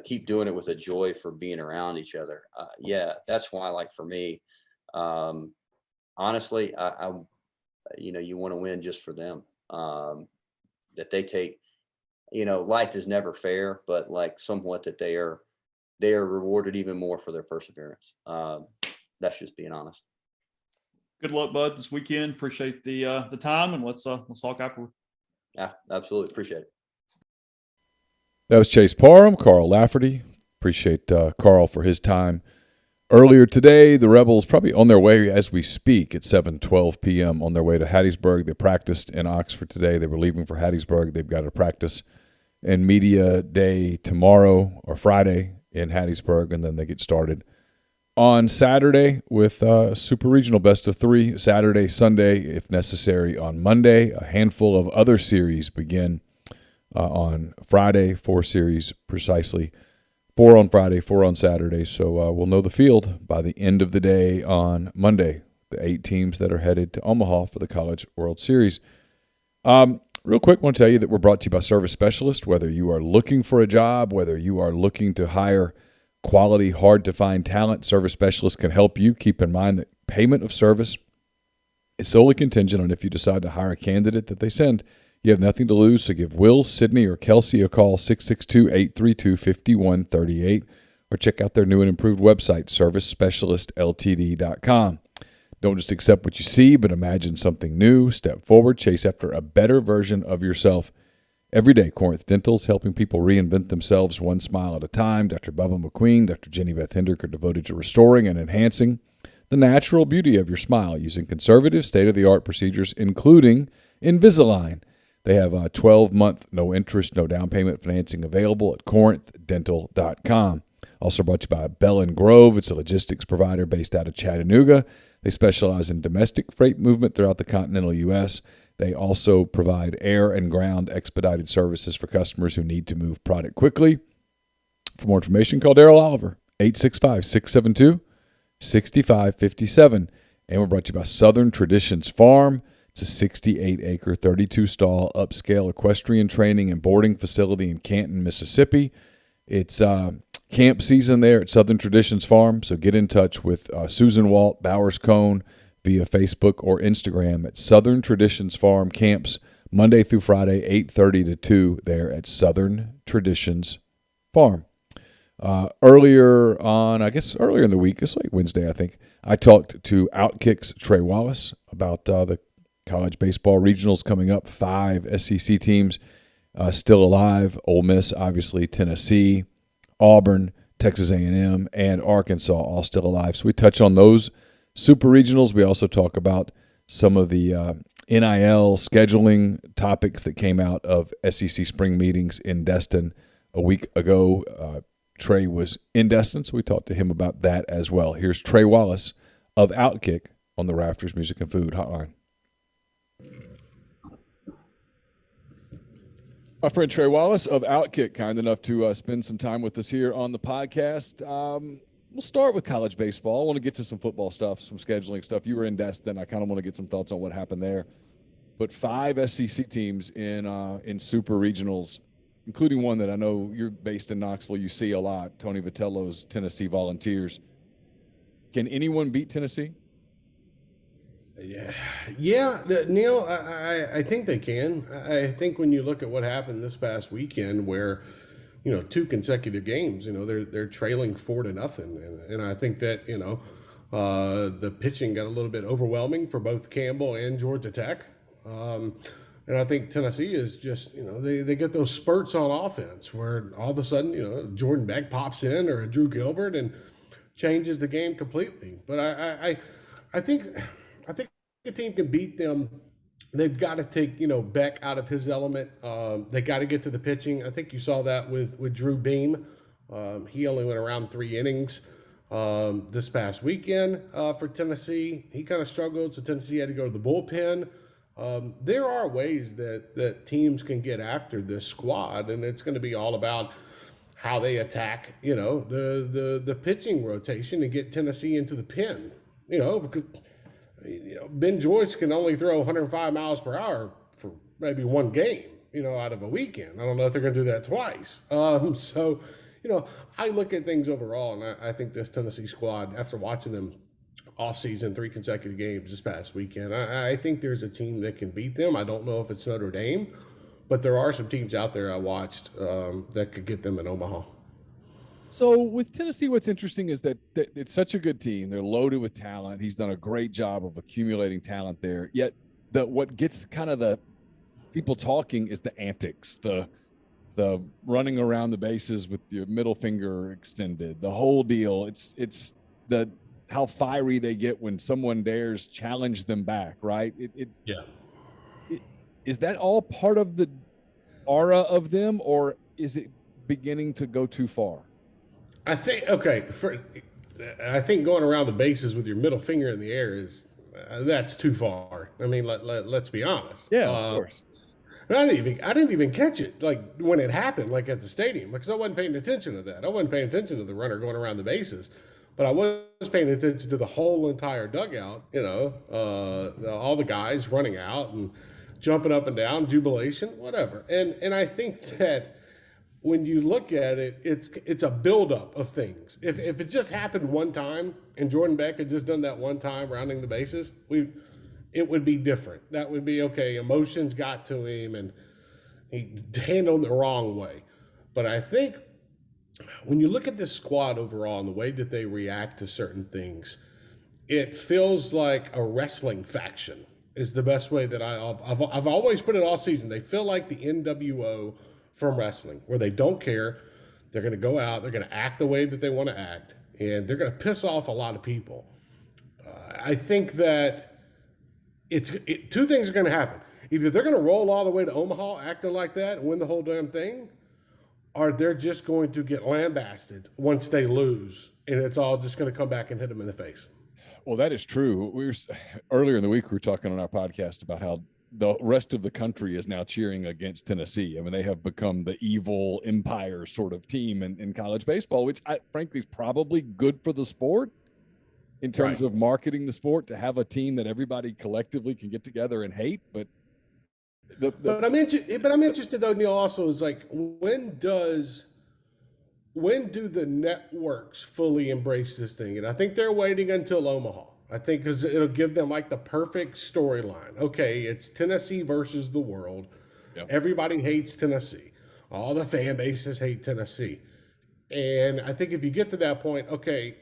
keep doing it with a joy for being around each other. That's why, for me, honestly, I you want to win just for them, that they take, life is never fair, but somewhat that they are rewarded even more for their perseverance. That's just being honest. Good luck, bud, this weekend. Appreciate the time, and let's talk afterward. Yeah, absolutely. Appreciate it. That was Chase Parham, Carl Lafferty. Appreciate Carl for his time. Earlier today, the Rebels probably on their way as we speak at 7:12 p.m. on their way to Hattiesburg. They practiced in Oxford today. They were leaving for Hattiesburg. They've got a practice and media day tomorrow or Friday in Hattiesburg, and then they get started on Saturday with Super Regional Best of 3, Saturday, Sunday, if necessary, on Monday. A handful of other series begin on Friday, 4 series precisely, 4 on Friday, 4 on Saturday. So we'll know the field by the end of the day on Monday, the 8 teams that are headed to Omaha for the College World Series. Real quick, I want to tell you that we're brought to you by Service Specialist. Whether you are looking for a job, whether you are looking to hire quality, hard-to-find talent, Service Specialist can help you. Keep in mind that payment of service is solely contingent on if you decide to hire a candidate that they send. You have nothing to lose, so give Will, Sydney, or Kelsey a call, 662-832-5138, or check out their new and improved website, servicespecialistltd.com. Don't just accept what you see, but imagine something new. Step forward, chase after a better version of yourself, Every day, Corinth Dental is helping people reinvent themselves one smile at a time. Dr. Bubba McQueen, Dr. Jenny Beth Hendrick are devoted to restoring and enhancing the natural beauty of your smile using conservative, state-of-the-art procedures, including Invisalign. They have a 12-month, no-interest, no down payment financing available at corinthdental.com. Also brought to you by Bell & Grove. It's a logistics provider based out of Chattanooga. They specialize in domestic freight movement throughout the continental U.S. They also provide air and ground expedited services for customers who need to move product quickly. For more information, call Daryl Oliver, 865-672-6557. And we're brought to you by Southern Traditions Farm. It's a 68-acre, 32-stall upscale equestrian training and boarding facility in Canton, Mississippi. It's camp season there at Southern Traditions Farm, so get in touch with Susan Walt, Bowers Cone, via Facebook or Instagram at Southern Traditions Farm Camps, Monday through Friday, 8:30 to 2 there at Southern Traditions Farm. Earlier in the week, it's like Wednesday, I think, I talked to Outkick's Trey Wallace about the college baseball regionals coming up. 5 SEC teams still alive. Ole Miss, obviously, Tennessee, Auburn, Texas A&M, and Arkansas all still alive. So we touch on those Super Regionals. We also talk about some of the NIL scheduling topics that came out of SEC spring meetings in Destin a week ago. Trey was in Destin, so we talked to him about that as well. Here's Trey Wallace of Outkick on the Rafters Music and Food Hotline. My friend Trey Wallace of Outkick, kind enough to spend some time with us here on the podcast. We'll start with college baseball. I want to get to some football stuff, some scheduling stuff. You were in Destin. I kind of want to get some thoughts on what happened there. But 5 SEC teams in Super Regionals, including one that I know you're based in Knoxville. You see a lot, Tony Vitello's Tennessee Volunteers. Can anyone beat Tennessee? Yeah, Neal, I think they can. I think when you look at what happened this past weekend where – 2 consecutive games, they're trailing 4-0. And I think that, the pitching got a little bit overwhelming for both Campbell and Georgia Tech. And I think Tennessee is just, they get those spurts on offense where all of a sudden, Jordan Beck pops in or a Drew Gilbert and changes the game completely. But I think a team can beat them. They've got to take, Beck out of his element. They got to get to the pitching. I think you saw that with Drew Beam. He only went around 3 innings this past weekend for Tennessee. He kind of struggled, so Tennessee had to go to the bullpen. There are ways that teams can get after this squad, and it's going to be all about how they attack, the pitching rotation and get Tennessee into the pen, because Ben Joyce can only throw 105 miles per hour for maybe one game, out of a weekend. I don't know if they're going to do that twice. So, I look at things overall, and I think this Tennessee squad, after watching them all season, 3 consecutive games this past weekend, I think there's a team that can beat them. I don't know if it's Notre Dame, but there are some teams out there I watched that could get them in Omaha. So with Tennessee, what's interesting is that it's such a good team. They're loaded with talent. He's done a great job of accumulating talent there. Yet what gets kind of the people talking is the antics, the running around the bases with your middle finger extended, the whole deal. It's how fiery they get when someone dares challenge them back, right? Is that all part of the aura of them, or is it beginning to go too far? I think going around the bases with your middle finger in the air is that's too far. I mean, let's be honest. Yeah, of course. I didn't even catch it like when it happened, like at the stadium, because I wasn't paying attention to that. I wasn't paying attention to the runner going around the bases, but I was paying attention to the whole entire dugout. All the guys running out and jumping up and down, jubilation, whatever. And I think that when you look at it, it's a buildup of things. If it just happened one time and Jordan Beck had just done that one time rounding the bases, it would be different. That would be okay. Emotions got to him and he handled it the wrong way. But I think when you look at this squad overall and the way that they react to certain things, it feels like a wrestling faction. is the best way that I've always put it all season. They feel like the NWO from wrestling, where they don't care. They're going to go out, they're going to act the way that they want to act, and they're going to piss off a lot of people. I think that two things are going to happen. Either they're going to roll all the way to Omaha acting like that and win the whole damn thing, or they're just going to get lambasted once they lose, and it's all just going to come back and hit them in the face. Well, that is true. Earlier in the week, we were talking on our podcast about how the rest of the country is now cheering against Tennessee. I mean, they have become the evil empire sort of team in college baseball, which frankly is probably good for the sport in terms of marketing the sport, to have a team that everybody collectively can get together and hate. But I'm interested though, Neal, also is like, when do the networks fully embrace this thing? And I think they're waiting until Omaha. I think because it'll give them like the perfect storyline. Okay, it's Tennessee versus the world. Yep. Everybody hates Tennessee. All the fan bases hate Tennessee. And I think if you get to that point, okay,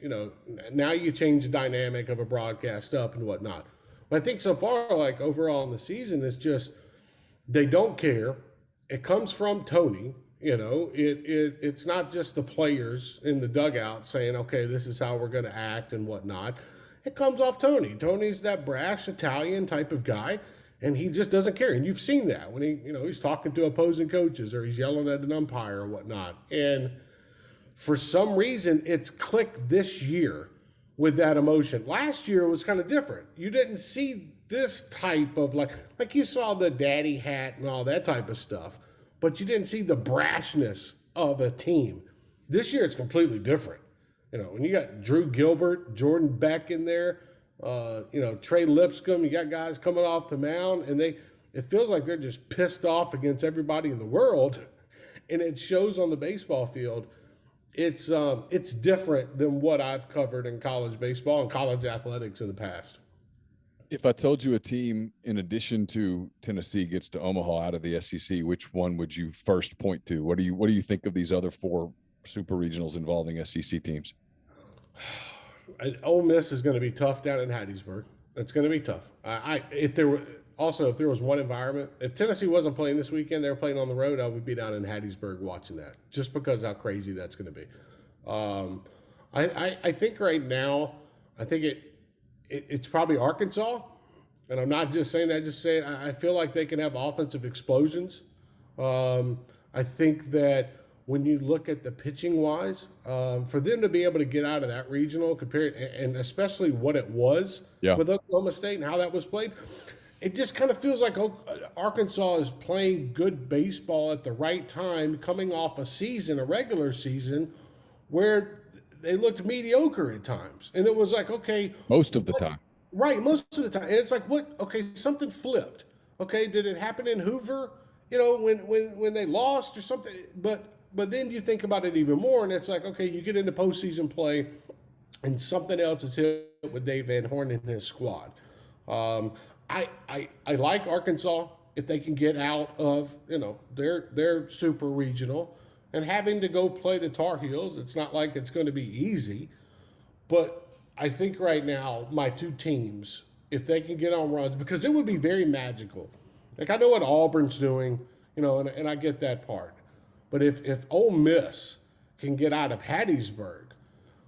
now you change the dynamic of a broadcast up and whatnot. But I think so far, like overall in the season, it's just they don't care. It comes from Tony. It's not just the players in the dugout saying, okay, this is how we're going to act and whatnot. It comes off Tony. Tony's that brash Italian type of guy, and he just doesn't care. And you've seen that when he's talking to opposing coaches or he's yelling at an umpire or whatnot. And for some reason, it's clicked this year with that emotion. Last year was kind of different. You didn't see this type of like you saw the daddy hat and all that type of stuff, but you didn't see the brashness of a team. This year, it's completely different. When you got Drew Gilbert, Jordan Beck in there, Trey Lipscomb, you got guys coming off the mound, and it feels like they're just pissed off against everybody in the world, and it shows on the baseball field. It's different than what I've covered in college baseball and college athletics in the past. If I told you a team, in addition to Tennessee, gets to Omaha out of the SEC, which one would you first point to? What do you think of these other 4 super regionals involving SEC teams? Ole Miss is going to be tough down in Hattiesburg. It's going to be tough. If there was one environment, if Tennessee wasn't playing this weekend, they were playing on the road, I would be down in Hattiesburg watching that, just because how crazy that's going to be. I think right now, it's probably Arkansas, and I'm not just saying that. Just saying I feel like they can have offensive explosions. I think that when you look at the pitching wise, for them to be able to get out of that regional, compared and especially what it was with Oklahoma State and how that was played, it just kind of feels like Arkansas is playing good baseball at the right time, coming off a regular season, where they looked mediocre at times. And it was like, okay. Most of the time. Right, most of the time. And it's like, what? Okay, something flipped. Okay, did it happen in Hoover, when they lost or something? But then you think about it even more, and it's like, okay, you get into postseason play, and something else is hit with Dave Van Horn and his squad. I like Arkansas if they can get out of their super regional and having to go play the Tar Heels. It's not like it's going to be easy, but I think right now my 2 teams, if they can get on runs, because it would be very magical. Like I know what Auburn's doing, and I get that part. But if Ole Miss can get out of Hattiesburg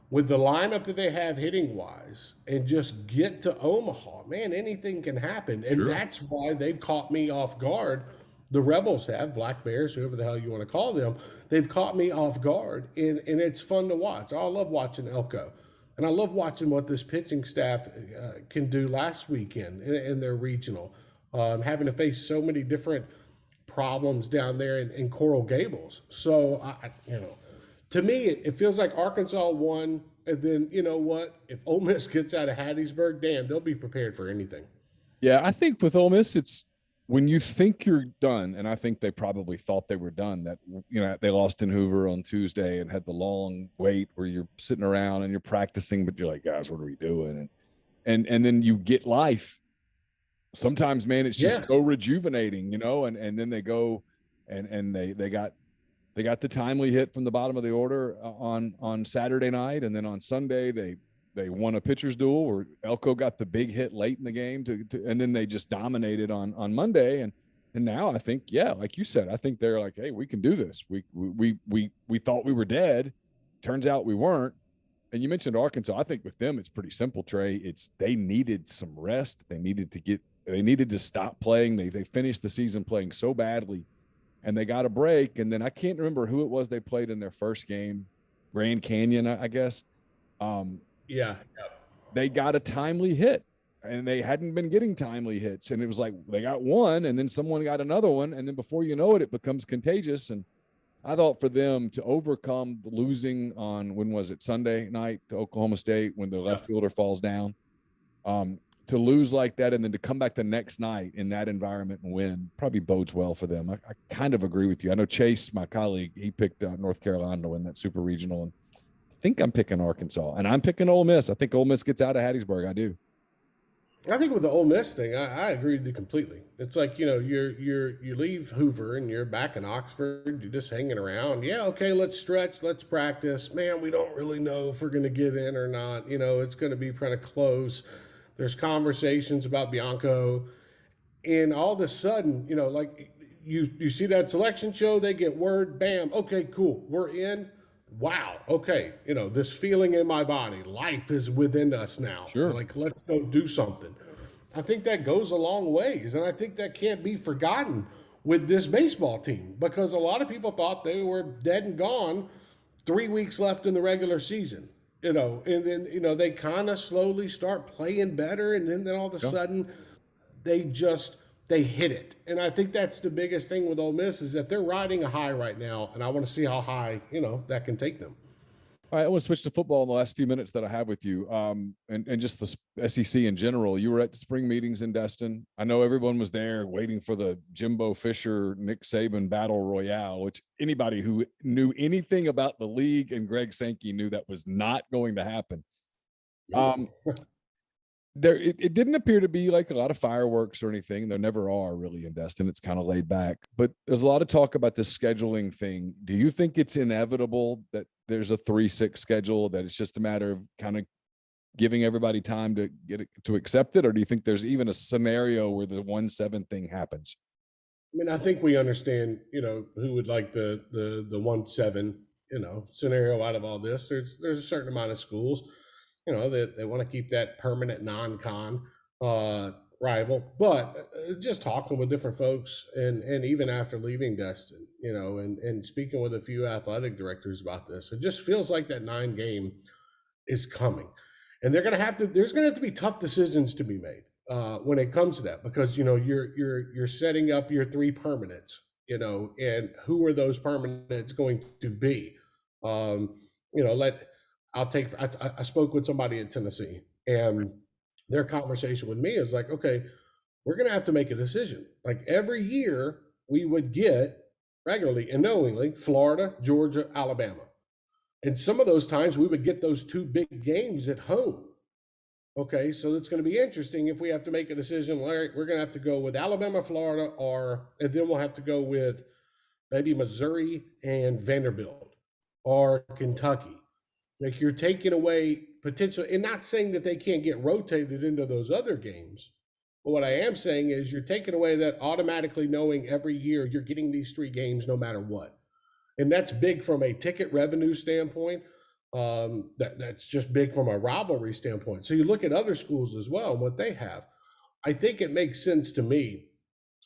with the lineup that they have hitting wise and just get to Omaha, man, anything can happen. And that's why they've caught me off guard. The Rebels have, Black Bears, whoever the hell you want to call them, they've caught me off guard, and it's fun to watch. I love watching Elko. And I love watching what this pitching staff can do last weekend in their regional, having to face so many different problems down there in Coral Gables. So, to me, it feels like Arkansas won. And then, you know what? If Ole Miss gets out of Hattiesburg, damn, they'll be prepared for anything. Yeah, I think with Ole Miss, it's when you think you're done, and I think they probably thought they were done, that, they lost in Hoover on Tuesday and had the long wait where you're sitting around and you're practicing, but you're like, guys, what are we doing? And then you get life. Sometimes, man, it's just so rejuvenating, and then they go and they got the timely hit from the bottom of the order on Saturday night. And then on Sunday, they they won a pitcher's duel where Elko got the big hit late in the game and then they just dominated on Monday. And now I think, yeah, like you said, I think they're like, hey, we can do this. We thought we were dead. Turns out we weren't. And you mentioned Arkansas. I think with them, it's pretty simple, Trey. They needed some rest. They needed to stop playing. They finished the season playing so badly, and they got a break. And then I can't remember who it was they played in their first game, Grand Canyon, I guess. Yeah. They got a timely hit, and they hadn't been getting timely hits. And it was like they got one, and then someone got another one, and then before you know it, it becomes contagious. And I thought for them to overcome the losing on, when was it, Sunday night to Oklahoma State when the left fielder falls down, to lose like that and then to come back the next night in that environment and win probably bodes well for them. I kind of agree with you. I know Chase, my colleague, he picked North Carolina to win that Super Regional, and I think I'm picking Arkansas, and I'm picking Ole Miss. I think Ole Miss gets out of Hattiesburg. I do. I think with the Ole Miss thing, I agree with you completely. It's like, you leave Hoover and you're back in Oxford, you're just hanging around. Yeah, okay, let's stretch, let's practice. Man, we don't really know if we're going to get in or not. It's going to be kind of close. There's conversations about Bianco, and all of a sudden, like you see that selection show, they get word, bam, okay, cool, we're in. Wow. Okay. This feeling in my body, life is within us now. Sure. Like, let's go do something. I think that goes a long ways. And I think that can't be forgotten with this baseball team, because a lot of people thought they were dead and gone 3 weeks left in the regular season, and then, they kind of slowly start playing better. And then all of a sudden they hit it. And I think that's the biggest thing with Ole Miss is that they're riding a high right now, and I want to see how high, that can take them. All right, I want to switch to football in the last few minutes that I have with you, and just the SEC in general. You were at spring meetings in Destin. I know everyone was there waiting for the Jimbo Fisher, Nick Saban battle royale, which anybody who knew anything about the league and Greg Sankey knew that was not going to happen. It didn't appear to be like a lot of fireworks or anything. There never are really in Destin. It's kind of laid back, but there's a lot of talk about this scheduling thing. Do you think it's inevitable that there's a 3-6 schedule, that it's just a matter of kind of giving everybody time to get it, to accept it? Or do you think there's even a scenario where the 1-7 thing happens? I mean, I think we understand, who would like the 1-7, scenario out of all this. There's a certain amount of schools, that they want to keep that permanent non-con rival. But just talking with different folks, and even after leaving Destin, and speaking with a few athletic directors about this, it just feels like that 9 game is coming, and there's going to have to be tough decisions to be made when it comes to that, because you're setting up your 3 permanents, and who are those permanents going to be? I spoke with somebody in Tennessee, and their conversation with me is like, okay, we're going to have to make a decision. Like every year we would get regularly and knowingly Florida, Georgia, Alabama. And some of those times we would get those 2 big games at home. Okay, so it's going to be interesting if we have to make a decision. We're going to have to go with Alabama, Florida, and then we'll have to go with maybe Missouri and Vanderbilt or Kentucky. Like you're taking away potential, and not saying that they can't get rotated into those other games. But what I am saying is you're taking away that automatically knowing every year you're getting these 3 games no matter what. And that's big from a ticket revenue standpoint. That's just big from a rivalry standpoint. So you look at other schools as well and what they have. I think it makes sense to me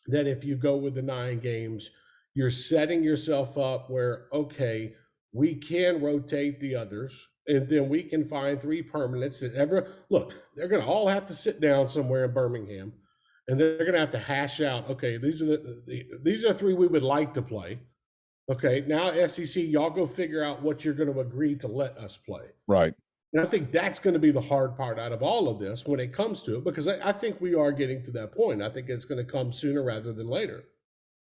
that if you go with the 9 games, you're setting yourself up where, okay, we can rotate the others, and then we can find 3 permanents that they're going to all have to sit down somewhere in Birmingham, and they're going to have to hash out, okay, these are 3 we would like to play. Okay, now SEC, y'all go figure out what you're going to agree to let us play. Right. And I think that's going to be the hard part out of all of this when it comes to it, because I think we are getting to that point. I think it's going to come sooner rather than later,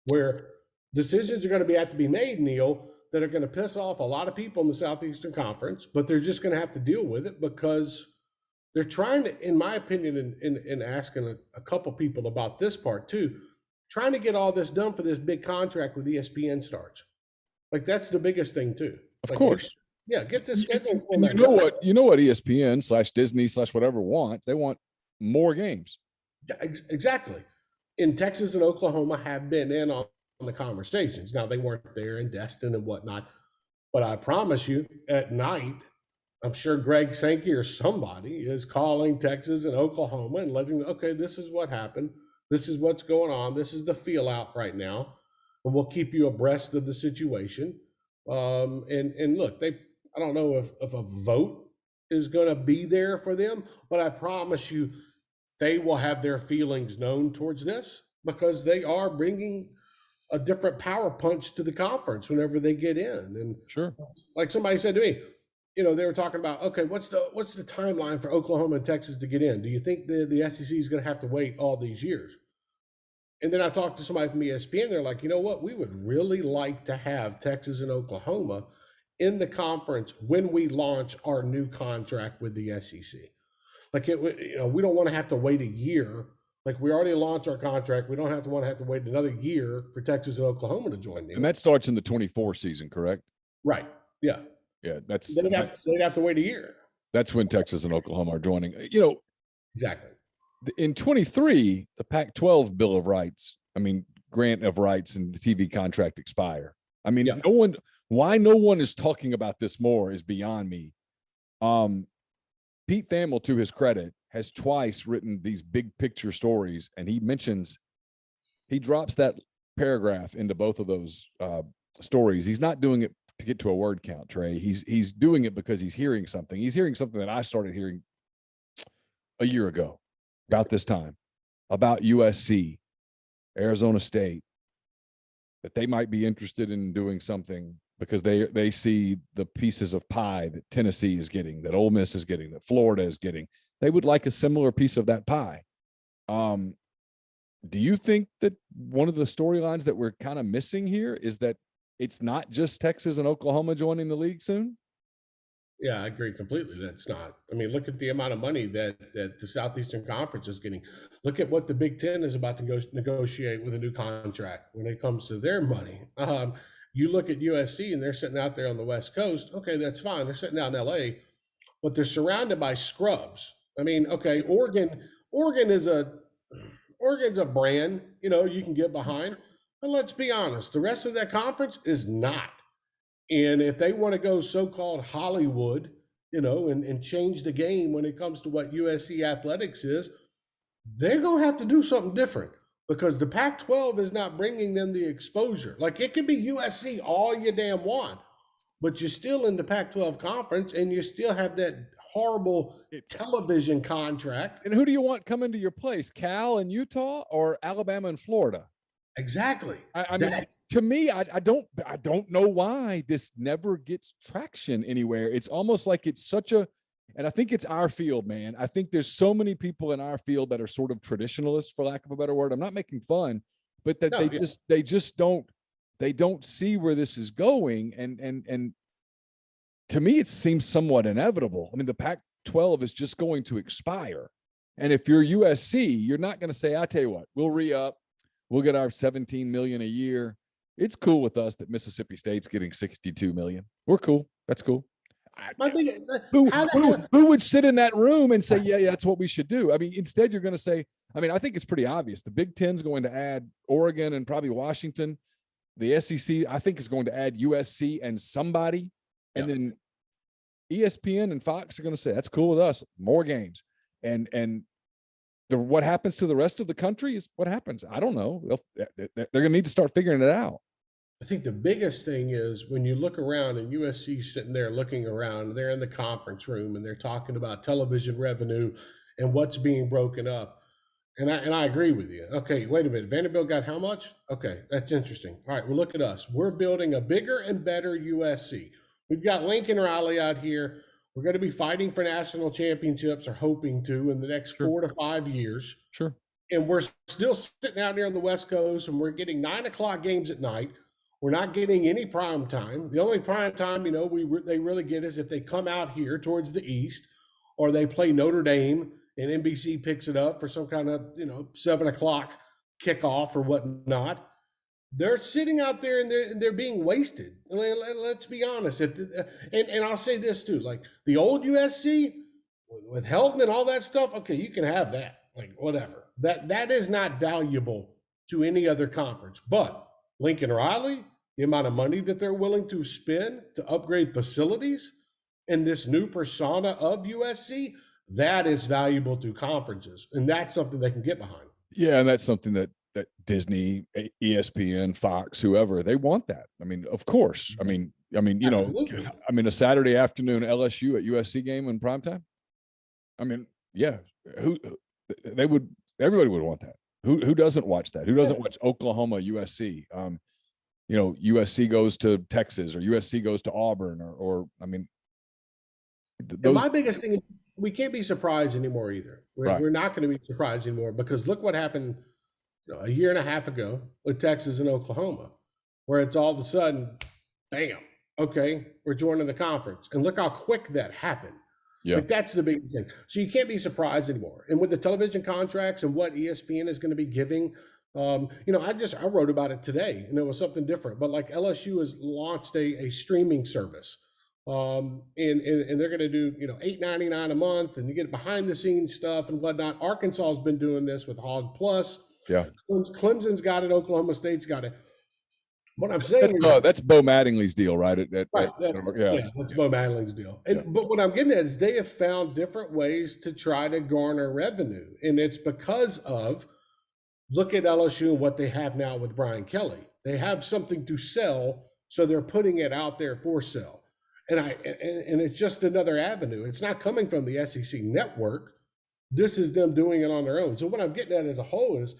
where decisions are going to have to be made, Neal, that are going to piss off a lot of people in the Southeastern Conference, but they're just going to have to deal with it because they're trying to, in my opinion, in asking a couple people about this part too, trying to get all this done for this big contract with ESPN starts. Like that's the biggest thing too. Of course. Yeah, get the scheduling And format. you know what ESPN/Disney/whatever want? They want more games. Yeah, exactly. In Texas and Oklahoma have been in on the conversations. Now they weren't there in Destin and whatnot, but I promise you, at night, I'm sure Greg Sankey or somebody is calling Texas and Oklahoma and letting them, okay, this is what happened. This is what's going on. This is the feel out right now, and we'll keep you abreast of the situation. And look, I don't know if a vote is going to be there for them, but I promise you, they will have their feelings known towards this because they are bringing a different power punch to the conference whenever they get in. And Sure, like somebody said to me, they were talking about, okay, what's the timeline for Oklahoma and Texas to get in? Do you think the SEC is going to have to wait all these years? And then I talked to somebody from ESPN. They're like, you know what? We would really like to have Texas and Oklahoma in the conference when we launch our new contract with the SEC. Like we don't want to have to wait a year. Like we already launched our contract. We don't have to wait another year for Texas and Oklahoma to join them. And that starts in the 24 season, correct? Right. Yeah. Yeah, they'd have to wait a year. That's when Texas and Oklahoma are joining. Exactly. In 23, the Pac-12 Bill of Rights, grant of rights and the TV contract expire. Yeah. Why no one is talking about this more is beyond me. Pete Thamel, to his credit, has twice written these big picture stories, and he drops that paragraph into both of those stories. He's not doing it to get to a word count, Trey. He's doing it because he's hearing something. He's hearing something that I started hearing a year ago about this time, about USC, Arizona State, that they might be interested in doing something because they see the pieces of pie that Tennessee is getting, that Ole Miss is getting, that Florida is getting. They would like a similar piece of that pie. Do you think that one of the storylines that we're kind of missing here is that it's not just Texas and Oklahoma joining the league soon? Yeah, I agree completely. That's not. Look at the amount of money that the Southeastern Conference is getting. Look at what the Big Ten is about to negotiate with a new contract when it comes to their money. You look at USC and they're sitting out there on the West Coast. Okay, that's fine. They're sitting out in LA, but they're surrounded by scrubs. Okay, Oregon's a brand, you can get behind. But let's be honest, the rest of that conference is not. And if they want to go so-called Hollywood, and change the game when it comes to what USC athletics is, they're going to have to do something different because the Pac-12 is not bringing them the exposure. Like it could be USC all you damn want, but you're still in the Pac-12 conference and you still have that horrible television contract. And who do you want coming to your place? Cal and Utah or Alabama and Florida? Exactly. To me, I don't know why this never gets traction anywhere. It's almost like it's and I think it's our field, man. I think there's so many people in our field that are sort of traditionalists, for lack of a better word. I'm not making fun, but that they just don't see where this is going. And to me, it seems somewhat inevitable. The Pac-12 is just going to expire. And if you're USC, you're not going to say, I tell you what, we'll re-up. We'll get our $17 million a year. It's cool with us that Mississippi State's getting $62 million. We're cool. That's cool. Who would sit in that room and say, yeah, that's what we should do? Instead, you're going to say, I think it's pretty obvious. The Big Ten's going to add Oregon and probably Washington. The SEC, I think, is going to add USC and somebody. And then ESPN and Fox are going to say, that's cool with us. More games. And what happens to the rest of the country is what happens. I don't know. They're going to need to start figuring it out. I think the biggest thing is when you look around and USC sitting there looking around, they're in the conference room and they're talking about television revenue and what's being broken up. And I agree with you. Okay, wait a minute. Vanderbilt got how much? Okay, that's interesting. All right, well, look at us. We're building a bigger and better USC. We've got Lincoln Riley out here. We're going to be fighting for national championships or hoping to in the next 4 to 5 years. Sure. And we're still sitting out here on the West Coast and we're getting 9:00 games at night. We're not getting any prime time. The only prime time, they really get is if they come out here towards the East or they play Notre Dame and NBC picks it up for some kind of, 7:00 kickoff or whatnot. they're sitting out there and they're being wasted. I mean, let's be honest. And I'll say this too, like the old USC with Helton and all that stuff. Okay, you can have that, like whatever. That is not valuable to any other conference. But Lincoln Riley, the amount of money that they're willing to spend to upgrade facilities and this new persona of USC, that is valuable to conferences, and that's something they can get behind. Yeah, and that's something that Disney, ESPN, Fox, whoever, they want that. I mean, of course. I mean, you know, a Saturday afternoon LSU at USC game in primetime. I mean, yeah, everybody would want that. Who doesn't watch that? Who doesn't watch Oklahoma, USC? You know, USC goes to Texas or USC goes to Auburn or I mean, and my biggest thing is we can't be surprised anymore either. We're not going to be surprised anymore because look what happened a year and a half ago with Texas and Oklahoma, where it's all of a sudden, bam, okay, we're joining the conference. And look how quick that happened. Yeah. Like that's the biggest thing. So you can't be surprised anymore. And with the television contracts and what ESPN is going to be giving, you know, I wrote about it today and it was something different, but like LSU has launched a streaming service. And they're going to do, you know, $8.99 a month and you get behind the scenes stuff and whatnot. Arkansas has been doing this with Hog Plus. Yeah. Clemson's got it. Oklahoma State's got it. What I'm saying is that's Bo Mattingly's deal, right? Yeah, that's Bo Mattingly's deal. But what I'm getting at is they have found different ways to try to garner revenue. And it's because of, look at LSU and what they have now with Brian Kelly. They have something to sell, so they're putting it out there for sale. And it's just another avenue. It's not coming from the SEC network. This is them doing it on their own. So what I'm getting at as a whole is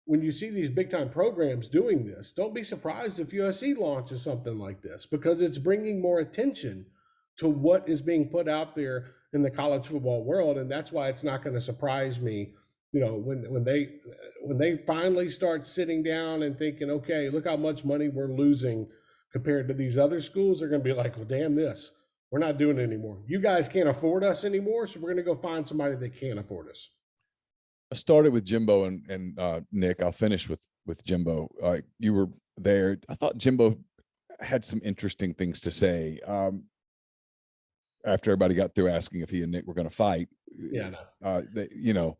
when you see these big time programs doing this, don't be surprised if USC launches something like this because it's bringing more attention to what is being put out there in the college football world. And that's why it's not going to surprise me, you know, when they finally start sitting down and thinking, okay, look how much money we're losing compared to these other schools. They're going to be like, well, damn this. We're not doing it anymore. You guys can't afford us anymore, so we're going to go find somebody that can afford us. I started with Jimbo and Nick. I'll finish with Jimbo. You were there. I thought Jimbo had some interesting things to say after everybody got through asking if he and Nick were going to fight. Yeah. You know,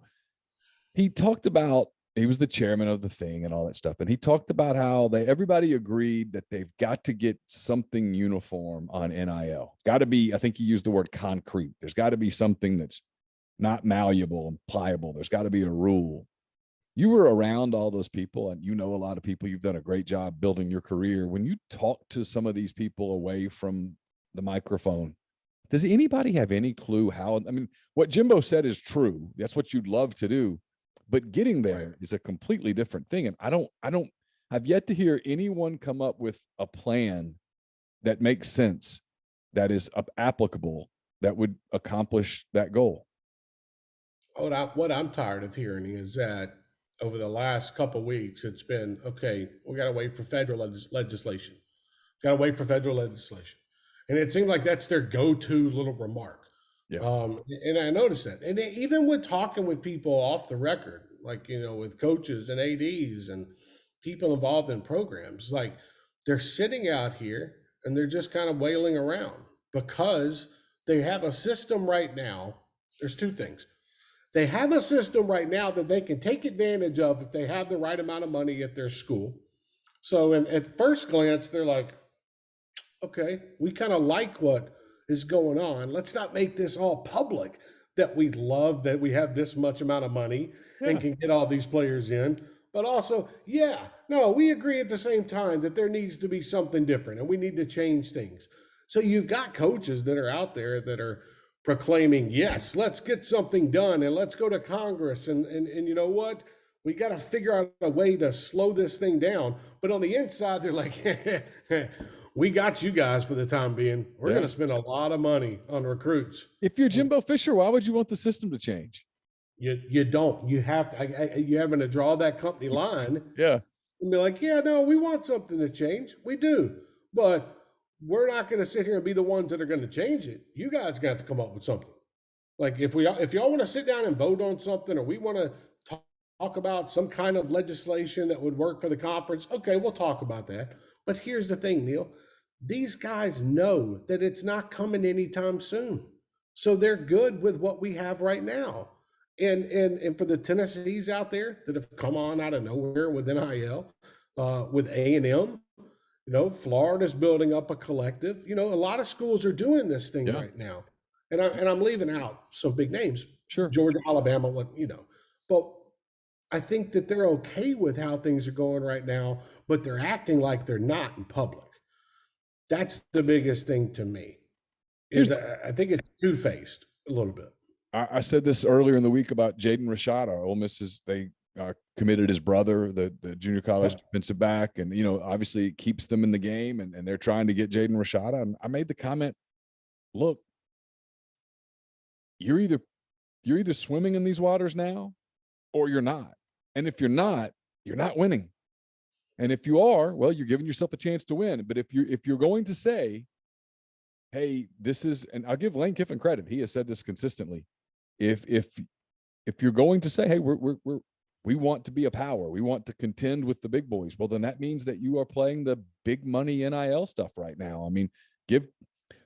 he talked about he was the chairman of the thing and all that stuff, and he talked about how everybody agreed that they've got to get something uniform on NIL. It's got to be. I think he used the word concrete. There's got to be something that's not malleable and pliable. There's got to be a rule. You were around all those people and you know a lot of people. You've done a great job building your career. When you talk to some of these people away from the microphone, does anybody have any clue how? I mean, what Jimbo said is true. That's what you'd love to do. But getting there is a completely different thing. And I've yet to hear anyone come up with a plan that makes sense, that is applicable, that would accomplish that goal. What I'm tired of hearing is that over the last couple of weeks, it's been, okay, we got to wait for federal legislation. Got to wait for federal legislation. And it seems like that's their go-to little remark. Yeah. And I noticed that. And even with talking with people off the record, like, you know, with coaches and ADs and people involved in programs, like they're sitting out here and they're just kind of wailing around because they have a system right now. There's two things. They have a system right now that they can take advantage of if they have the right amount of money at their school. So at first glance, they're like, okay, we kind of like what is going on. Let's not make this all public that we love that we have this much amount of money and can get all these players in. But also, we agree at the same time that there needs to be something different and we need to change things. So you've got coaches that are out there that are proclaiming, yes, let's get something done and let's go to Congress. And you know what? We got to figure out a way to slow this thing down. But on the inside, they're like, we got you guys for the time being. We're going to spend a lot of money on recruits. If you're Jimbo Fisher, why would you want the system to change? You don't. You have to. You're having to draw that company line. Yeah. And be like, we want something to change. We do. But we're not going to sit here and be the ones that are going to change it. You guys got to come up with something. Like if y'all want to sit down and vote on something, or we want to talk about some kind of legislation that would work for the conference, okay, we'll talk about that. But here's the thing, Neal. These guys know that it's not coming anytime soon. So they're good with what we have right now. And for the Tennessees out there that have come on out of nowhere with NIL, with A&M, Florida's building up a collective. A lot of schools are doing this thing right now. And I'm leaving out some big names. Sure. Georgia, Alabama, But I think that they're okay with how things are going right now, but they're acting like they're not in public. That's the biggest thing to me. I think it's two-faced a little bit. I said this earlier in the week about Jaden Rashada. Ole Miss they committed his brother, the junior college defensive back, and obviously it keeps them in the game, and they're trying to get Jaden Rashada. And I made the comment, look, you're either swimming in these waters now, or you're not. And if you're not winning. And if you are, well, you're giving yourself a chance to win. But if you're going to say, hey, this is, and I'll give Lane Kiffin credit, he has said this consistently. If you're going to say, hey, we want to be a power, we want to contend with the big boys, well, then that means that you are playing the big money NIL stuff right now. I mean,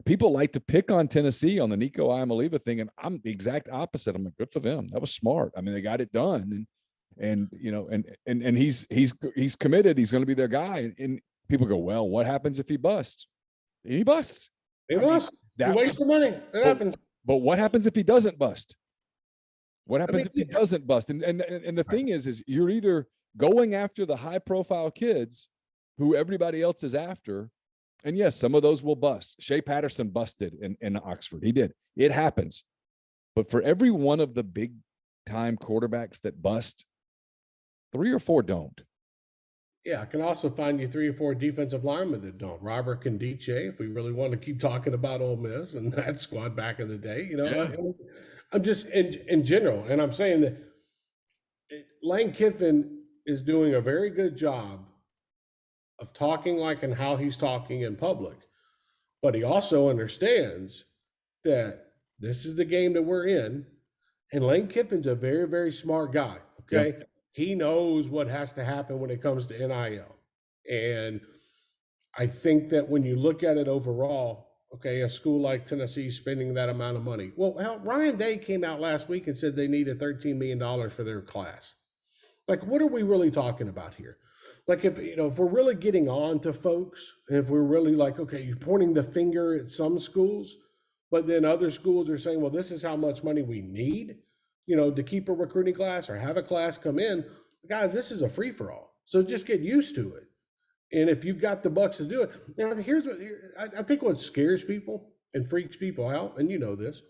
people like to pick on Tennessee on the Nico Iamaleava thing, and I'm the exact opposite. I'm like, good for them. That was smart. I mean, they got it done, and he's committed. He's going to be their guy. And people go, well, what happens if he busts? And he busts. He busts. He wastes the money. It happens. But what happens if he doesn't bust? What happens if he doesn't bust? And the thing is you're either going after the high profile kids who everybody else is after. And yes, some of those will bust. Shea Patterson busted in Oxford. He did. It happens. But for every one of the big time quarterbacks that bust, 3 or 4 don't. Yeah, I can also find you 3 or 4 defensive linemen that don't. Robert Condice, if we really want to keep talking about Ole Miss and that squad back in the day, I'm just in general, and I'm saying that Lane Kiffin is doing a very good job of talking like and how he's talking in public, but he also understands that this is the game that we're in, and Lane Kiffin's a very, very smart guy. Okay. Yeah. He knows what has to happen when it comes to NIL. And I think that when you look at it overall, okay, a school like Tennessee spending that amount of money. Well, Ryan Day came out last week and said they needed $13 million for their class. Like, what are we really talking about here? Like, if we're really getting on to folks, and if we're really like, okay, you're pointing the finger at some schools, but then other schools are saying, well, this is how much money we need, to keep a recruiting class or have a class come in. Guys, this is a free-for-all. So just get used to it. And if you've got the bucks to do it. Now, here's what I think what scares people and freaks people out, and this,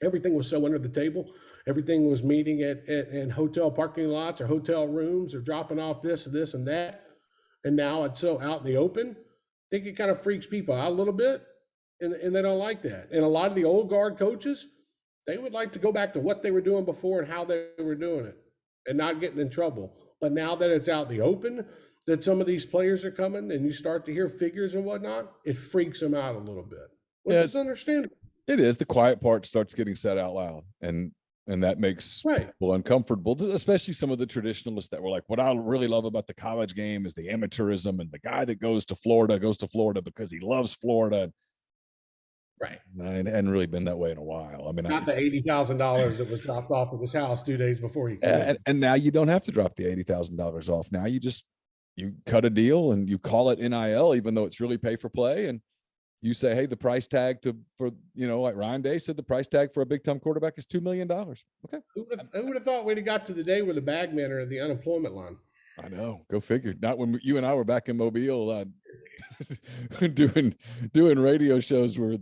everything was so under the table. Everything was meeting in hotel parking lots or hotel rooms or dropping off this and that. And now it's so out in the open. I think it kind of freaks people out a little bit, and they don't like that. And a lot of the old guard coaches, they would like to go back to what they were doing before and how they were doing it and not getting in trouble. But now that it's out in the open, that some of these players are coming and you start to hear figures and whatnot, it freaks them out a little bit, which is understandable. It is. The quiet part starts getting said out loud, and that makes people uncomfortable, especially some of the traditionalists that were like, what I really love about the college game is the amateurism, and the guy that goes to Florida because he loves Florida. Right. And it hadn't really been that way in a while. I mean, not the $80,000 that was dropped off of his house 2 days before he came. And now you don't have to drop the $80,000 off. Now you cut a deal and you call it NIL, even though it's really pay for play. And you say, hey, the price tag like Ryan Day said, the price tag for a big time quarterback is $2 million. Okay. Who would have thought we'd have got to the day where the bag men are at the unemployment line? I know. Go figure. Not when you and I were back in Mobile doing radio shows where I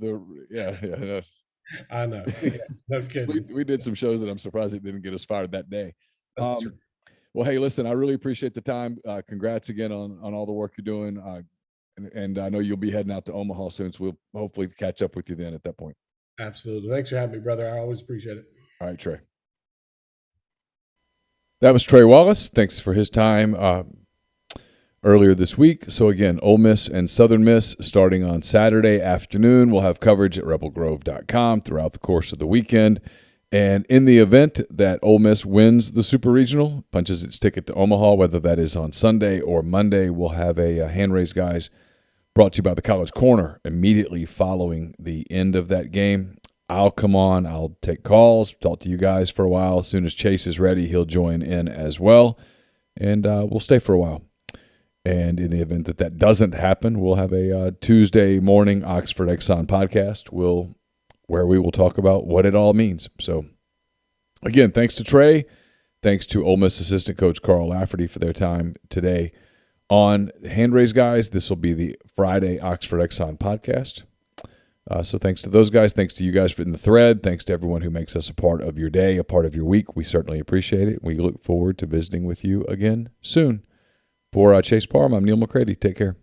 know. Yeah, no kidding. We did some shows that I'm surprised it didn't get us fired that day. Well, hey, listen, I really appreciate the time. Congrats again on all the work you're doing. And I know you'll be heading out to Omaha soon, so we'll hopefully catch up with you then at that point. Absolutely. Thanks for having me, brother. I always appreciate it. All right, Trey. That was Trey Wallace. Thanks for his time earlier this week. So again, Ole Miss and Southern Miss starting on Saturday afternoon. We'll have coverage at rebelgrove.com throughout the course of the weekend. And in the event that Ole Miss wins the Super Regional, punches its ticket to Omaha, whether that is on Sunday or Monday, we'll have a hand raise, guys, brought to you by the College Corner immediately following the end of that game. I'll come on. I'll take calls, talk to you guys for a while. As soon as Chase is ready, he'll join in as well, and we'll stay for a while. And in the event that that doesn't happen, we'll have a Tuesday morning Oxford Exxon podcast where we will talk about what it all means. So, again, thanks to Trey. Thanks to Ole Miss assistant coach Carl Lafferty for their time today on Hand Raise, guys. This will be the Friday Oxford Exxon podcast. So thanks to those guys. Thanks to you guys for in the thread. Thanks to everyone who makes us a part of your day, a part of your week. We certainly appreciate it. We look forward to visiting with you again soon. For Chase Parham, I'm Neal McCready. Take care.